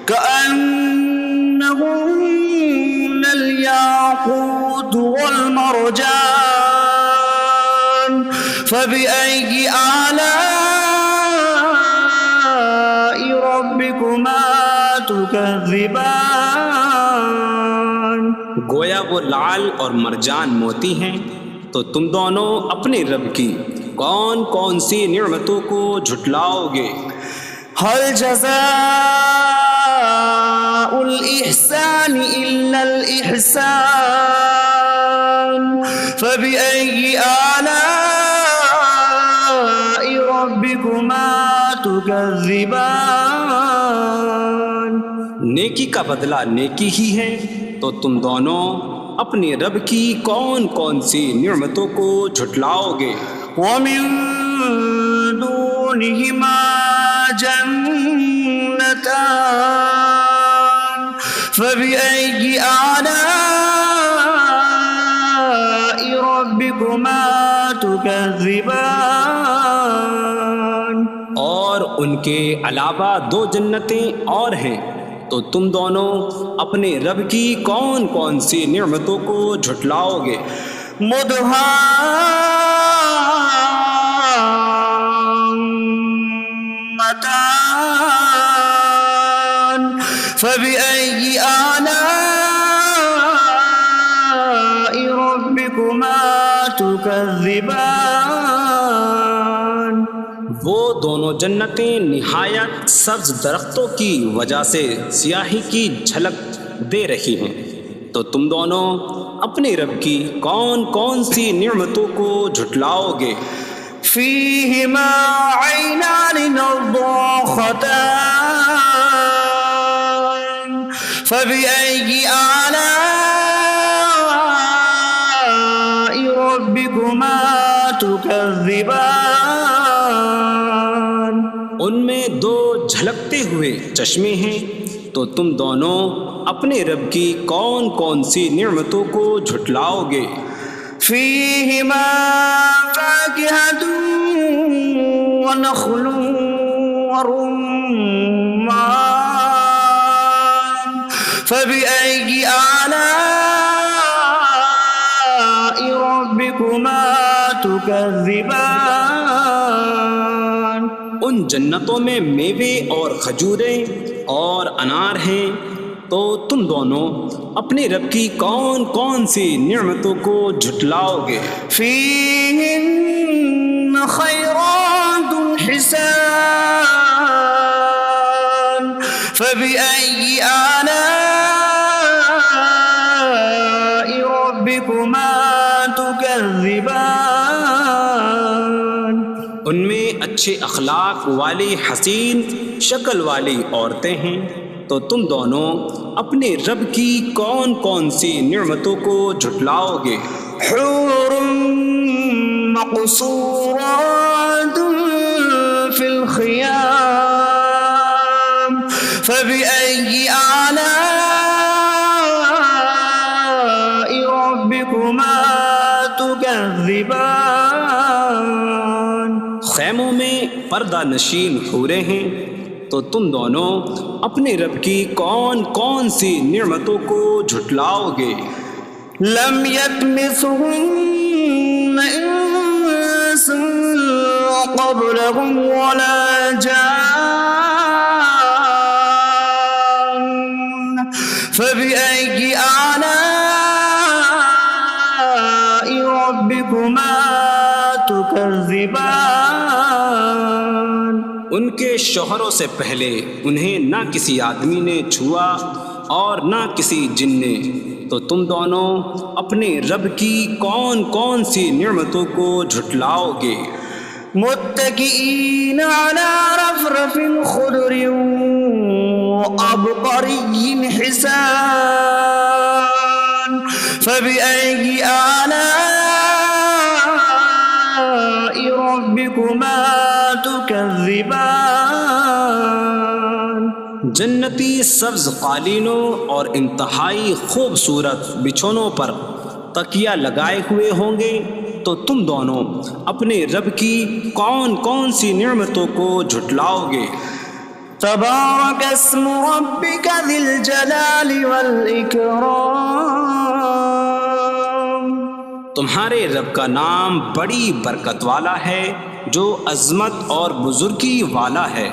كأنهن الياقوت والمرجان فبأي آلاء ربكما تكذبان۔ گویا وہ لعل اور مرجان موتی ہیں۔ تو تم دونوں اپنے رب کی کون کون سی نعمتوں کو جھٹلاؤ گے؟ هل جزاء الإحسان إلا الإحسان فبأي آلاء ربكما تكذبان۔ نیکی کا بدلہ نیکی ہی ہے، تو تم دونوں اپنے رب کی کون کون سی نعمتوں کو جھٹلاؤ گے؟ ومن دونهما جنتان فبأي آلاء ربكما تكذبان۔ اور ان کے علاوہ دو جنتیں اور ہیں، تو تم دونوں اپنے رب کی کون کون سی نعمتوں کو جھٹلاؤ گے؟ مدهامتان فبأي آلاء ربكما تكذبان۔ وہ دونوں جنتیں نہایت سبز درختوں کی وجہ سے سیاہی کی جھلک دے رہی ہیں، تو تم دونوں اپنے رب کی کون کون سی نعمتوں کو جھٹلاؤ گے؟ فيهما عينان نضاختان فبأي آلاء ربكما تكذبان۔ ان میں دو جھلکتے ہوئے چشمے ہیں، تو تم دونوں اپنے رب کی کون کون سی نعمتوں کو جھٹلاؤ گے؟ فيهما فاكهة ونخل ورمان فبأي آلاء ربكما تكذبان۔ ان جنتوں میں میوے اور کھجوریں اور انار ہیں، تو تم دونوں اپنے رب کی کون کون سی نعمتوں کو جھٹلاؤ گے؟ فيهن خيرات حسان فبأي آلاء ربكما تكذبان۔ ان میں اچھے اخلاق والی حسین شکل والی عورتیں ہیں، تو تم دونوں اپنے رب کی کون کون سی نعمتوں کو جھٹلاؤ گے؟ حور مقصورات في الخيام فبأي آلاء ربكما تكذبان۔ خیموں میں پردہ نشین حوریں ہیں، تو تم دونوں اپنے رب کی کون کون سی نعمتوں کو جھٹلاؤ گے؟ لم يطمثهن انس قبلهم ولا جان فبأي آلاء ربكما تكذبان۔ ان کے شوہروں سے پہلے انہیں نہ کسی آدمی نے چھوا اور نہ کسی جن نے، تو تم دونوں اپنے رب کی کون کون سی نعمتوں کو جھٹلاؤ گے؟ متكئين على رفرف خضر وعبقري حسان فبأي آلاء ربكما تكذبان۔ جنتی سبز قالینوں اور انتہائی خوبصورت بچھونوں پر تکیہ لگائے ہوئے ہوں گے، تو تم دونوں اپنے رب کی کون کون سی نعمتوں کو جھٹلاؤ گے؟ تبارک اسم ربک ذی الجلال والاکرام، تمہارے رب کا نام بڑی برکت والا ہے جو عظمت اور بزرگی والا ہے۔